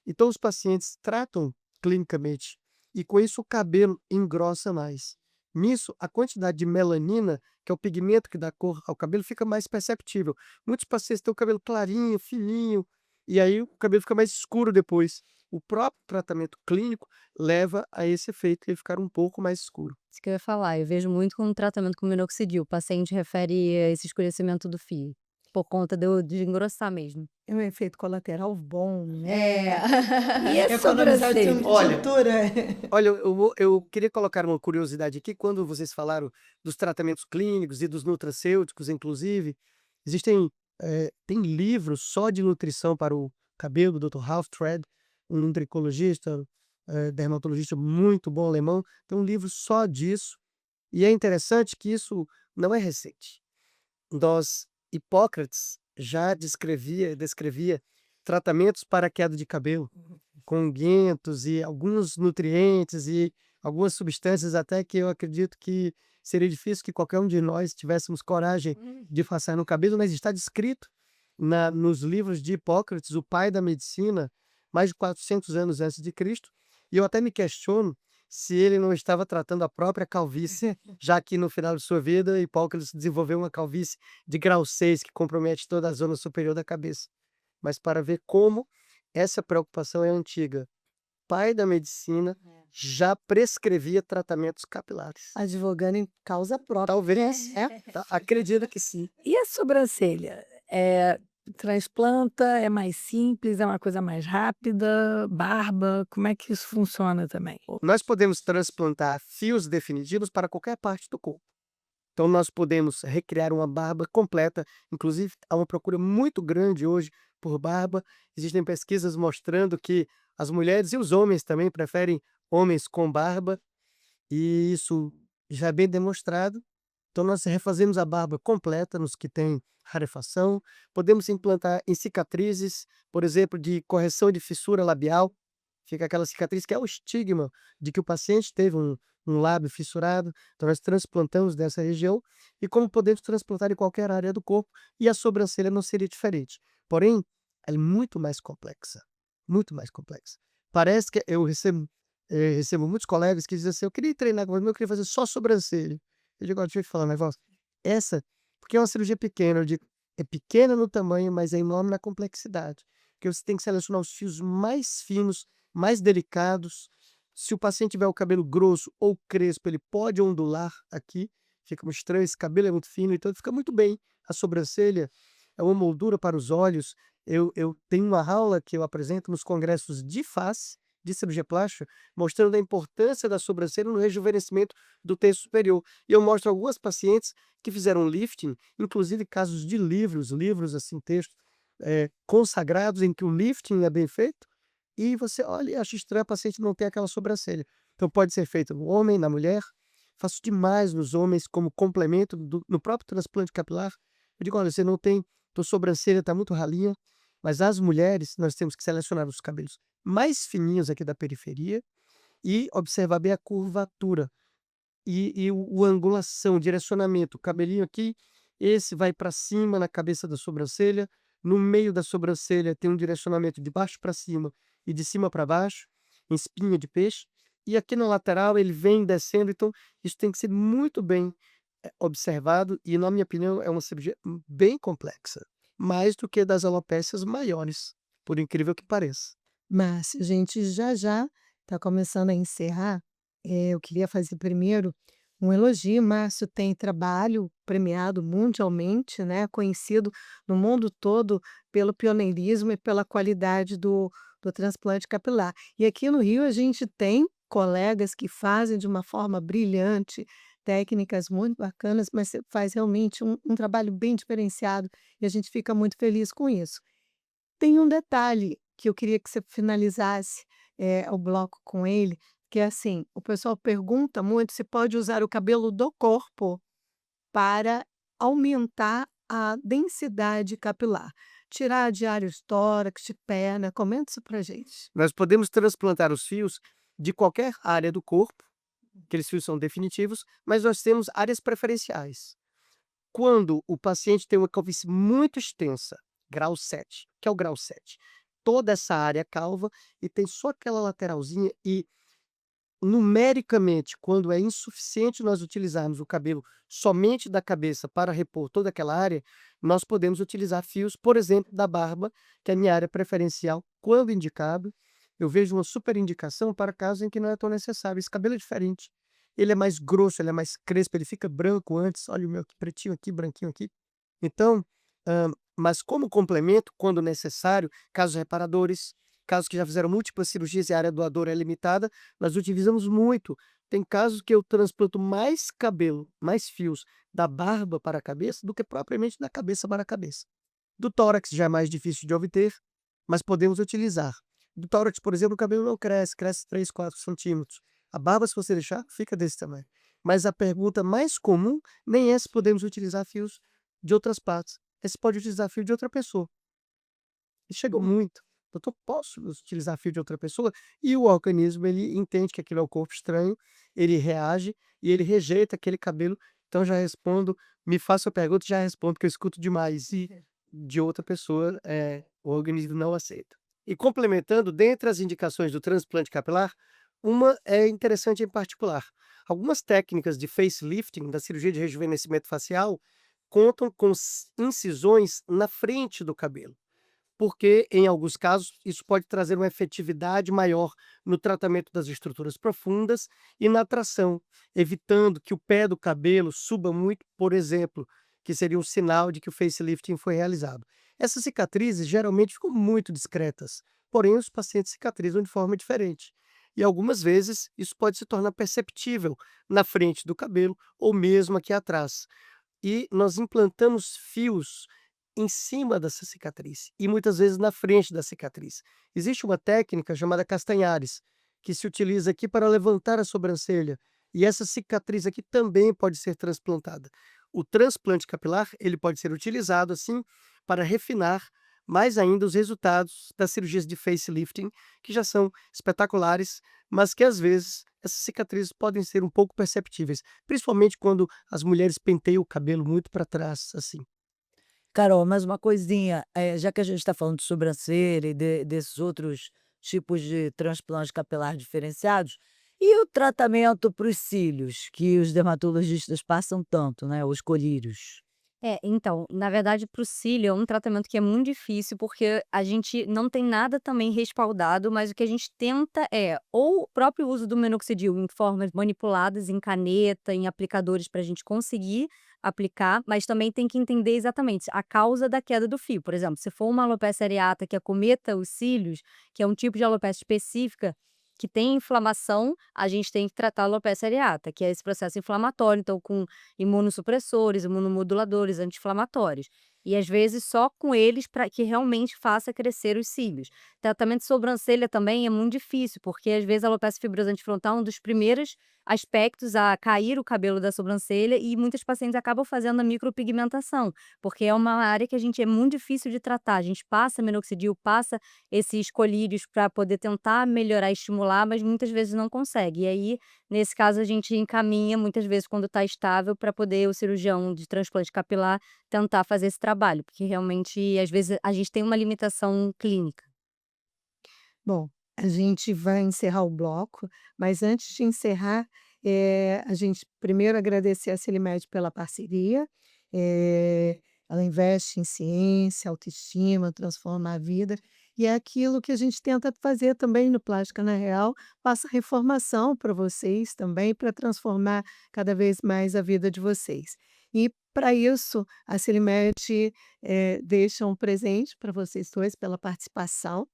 Então os pacientes tratam clinicamente e com isso o cabelo engrossa mais. Nisso, a quantidade de melanina, que é o pigmento que dá cor ao cabelo, fica mais perceptível. Muitos pacientes têm o cabelo clarinho, fininho, e aí o cabelo fica mais escuro depois. O próprio tratamento clínico leva a esse efeito, ele ficar um pouco mais escuro. Isso que eu ia falar, eu vejo muito com o tratamento com minoxidil, o paciente refere a esse escurecimento do fio, por conta de engrossar mesmo. É um efeito colateral bom, E né? a Economizar sobrancelha? Olha, tintura. Olha, eu queria colocar uma curiosidade aqui, quando vocês falaram dos tratamentos clínicos e dos nutracêuticos, inclusive, tem livros só de nutrição para o cabelo, do Dr. Ralph Tread, um nutricologista, dermatologista muito bom alemão, tem um livro só disso, e é interessante que isso não é recente. Hipócrates já descrevia tratamentos para a queda de cabelo. com unguentos e alguns nutrientes e algumas substâncias até que eu acredito que seria difícil que qualquer um de nós tivéssemos coragem de passar no cabelo, mas está descrito nos livros de Hipócrates, o pai da medicina, mais de 400 anos antes de Cristo, e eu até me questiono se ele não estava tratando a própria calvície, já que no final de sua vida Hipócrates desenvolveu uma calvície de grau 6 que compromete toda a zona superior da cabeça. Mas para ver como essa preocupação é antiga. Pai da medicina já prescrevia tratamentos capilares. Advogando em causa própria. Talvez, acredito que sim. E a sobrancelha? Transplanta, é mais simples, é uma coisa mais rápida, barba, como é que isso funciona também? Nós podemos transplantar fios definitivos para qualquer parte do corpo. Então, nós podemos recriar uma barba completa. Inclusive, há uma procura muito grande hoje por barba. Existem pesquisas mostrando que as mulheres e os homens também preferem homens com barba. E isso já é bem demonstrado. Então, nós refazemos a barba completa nos que têm rarefação. Podemos implantar em cicatrizes, por exemplo, de correção de fissura labial. Fica aquela cicatriz que é o estigma de que o paciente teve um lábio fissurado. Então, nós transplantamos dessa região. E como podemos transplantar em qualquer área do corpo, e a sobrancelha não seria diferente. Porém, ela é muito mais complexa. Muito mais complexa. Parece que eu recebo muitos colegas que dizem assim: eu queria treinar com você, mas eu queria fazer só sobrancelha. Eu digo: deixa eu te falar um negócio. Porque é uma cirurgia pequena, eu digo, é pequena no tamanho, mas é enorme na complexidade. Porque você tem que selecionar os fios mais finos, mais delicados. Se o paciente tiver o cabelo grosso ou crespo, ele pode ondular aqui. Fica muito estranho, esse cabelo é muito fino, então fica muito bem. A sobrancelha é uma moldura para os olhos. Eu tenho uma aula que eu apresento nos congressos de face, de cirurgia plástica, mostrando a importância da sobrancelha no rejuvenescimento do terço superior. E eu mostro algumas pacientes que fizeram lifting, inclusive casos de livros assim, textos consagrados em que o lifting é bem feito, e você olha e acha estranho a paciente não ter aquela sobrancelha. Então pode ser feito no homem, na mulher. Faço demais nos homens como complemento no próprio transplante capilar. Eu digo: olha, você não tem, tua sobrancelha está muito ralinha, mas as mulheres nós temos que selecionar os cabelos mais fininhos aqui da periferia e observar bem a curvatura e o angulação, o direcionamento. O cabelinho aqui, esse vai para cima na cabeça da sobrancelha, no meio da sobrancelha tem um direcionamento de baixo para cima e de cima para baixo, em espinha de peixe, e aqui na lateral ele vem descendo. Então isso tem que ser muito bem observado, e na minha opinião é uma cirurgia bem complexa, mais do que das alopécias maiores, por incrível que pareça. Márcio, a gente já está começando a encerrar. Eu queria fazer primeiro um elogio. Márcio tem trabalho premiado mundialmente, né, conhecido no mundo todo pelo pioneirismo e pela qualidade do transplante capilar. E aqui no Rio a gente tem colegas que fazem de uma forma brilhante, técnicas muito bacanas, mas você faz realmente um trabalho bem diferenciado e a gente fica muito feliz com isso. Tem um detalhe que eu queria que você finalizasse o bloco com ele, que é assim: o pessoal pergunta muito se pode usar o cabelo do corpo para aumentar a densidade capilar, tirar de áreas tórax, de perna. Comenta isso pra gente. Nós podemos transplantar os fios de qualquer área do corpo, aqueles fios são definitivos, mas nós temos áreas preferenciais. Quando o paciente tem uma calvície muito extensa, grau 7, que é o grau 7, toda essa área calva e tem só aquela lateralzinha, e numericamente, quando é insuficiente nós utilizarmos o cabelo somente da cabeça para repor toda aquela área, nós podemos utilizar fios, por exemplo, da barba, que é a minha área preferencial, quando indicado. Eu vejo uma super indicação para casos em que não é tão necessário. Esse cabelo é diferente. Ele é mais grosso, ele é mais crespo, ele fica branco antes. Olha o meu pretinho aqui, branquinho aqui. Então, mas como complemento, quando necessário, casos reparadores, casos que já fizeram múltiplas cirurgias e a área doadora é limitada, nós utilizamos muito. Tem casos que eu transplanto mais cabelo, mais fios da barba para a cabeça do que propriamente da cabeça para a cabeça. Do tórax já é mais difícil de obter, mas podemos utilizar. Do tórax, por exemplo, o cabelo não cresce 3, 4 centímetros. A barba, se você deixar, fica desse tamanho. Mas a pergunta mais comum nem é se podemos utilizar fios de outras partes. É se pode utilizar fio de outra pessoa. E chegou muito. doutor, posso utilizar fio de outra pessoa? E o organismo, ele entende que aquilo é o corpo estranho, ele reage e ele rejeita aquele cabelo. Então já respondo, me faça a pergunta, já respondo que eu escuto demais. E de outra pessoa, o organismo não aceita. E complementando, dentre as indicações do transplante capilar, uma é interessante em particular. Algumas técnicas de facelifting, da cirurgia de rejuvenescimento facial, contam com incisões na frente do cabelo, porque, em alguns casos, isso pode trazer uma efetividade maior no tratamento das estruturas profundas e na tração, evitando que o pé do cabelo suba muito, por exemplo, que seria um sinal de que o facelifting foi realizado. Essas cicatrizes geralmente ficam muito discretas, porém os pacientes cicatrizam de forma diferente. E algumas vezes isso pode se tornar perceptível na frente do cabelo ou mesmo aqui atrás. E nós implantamos fios em cima dessa cicatriz e muitas vezes na frente da cicatriz. Existe uma técnica chamada Castanhares, que se utiliza aqui para levantar a sobrancelha, e essa cicatriz aqui também pode ser transplantada. O transplante capilar, ele pode ser utilizado assim para refinar mais ainda os resultados das cirurgias de facelifting, que já são espetaculares, mas que às vezes essas cicatrizes podem ser um pouco perceptíveis, principalmente quando as mulheres penteiam o cabelo muito para trás, assim. Carol, mais uma coisinha, já que a gente está falando de sobrancelha e desses outros tipos de transplante capilar diferenciados, e o tratamento para os cílios, que os dermatologistas passam tanto, né, os colírios? Então, na verdade, para o cílio é um tratamento que é muito difícil, porque a gente não tem nada também respaldado, mas o que a gente tenta é ou o próprio uso do minoxidil em formas manipuladas, em caneta, em aplicadores para a gente conseguir aplicar, mas também tem que entender exatamente a causa da queda do fio. Por exemplo, se for uma alopecia areata que acometa os cílios, que é um tipo de alopecia específica, que tem inflamação, a gente tem que tratar a alopecia areata, que é esse processo inflamatório, então com imunossupressores, imunomoduladores, anti-inflamatórios. E às vezes só com eles para que realmente faça crescer os cílios. Tratamento de sobrancelha também é muito difícil, porque às vezes a alopecia fibrosante frontal é um dos primeiros aspectos a cair o cabelo da sobrancelha e muitas pacientes acabam fazendo a micropigmentação, porque é uma área que a gente é muito difícil de tratar. A gente passa minoxidil, passa esses colírios para poder tentar melhorar e estimular, mas muitas vezes não consegue. E aí, nesse caso, a gente encaminha, muitas vezes, quando está estável, para poder o cirurgião de transplante capilar tentar fazer esse trabalho, porque realmente, às vezes, a gente tem uma limitação clínica. Bom, a gente vai encerrar o bloco, mas antes de encerrar, a gente primeiro agradecer a Celimed pela parceria. Ela investe em ciência, autoestima, transforma a vida, e é aquilo que a gente tenta fazer também no Plástica na Real, passa informação para vocês também, para transformar cada vez mais a vida de vocês. E para isso, a Celimed, deixa um presente para vocês 2 pela participação.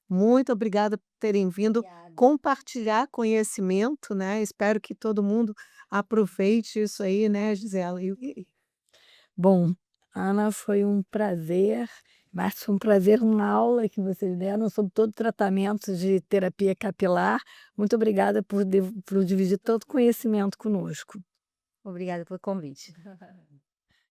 Muito obrigada por terem vindo Obrigada. compartilhar conhecimento, né, espero que todo mundo aproveite isso aí, né, Gisela? Bom, Ana, foi um prazer, mas foi um prazer uma aula que vocês deram sobre todo o tratamento de terapia capilar. Muito obrigada por dividir tanto conhecimento conosco. Obrigada pelo convite.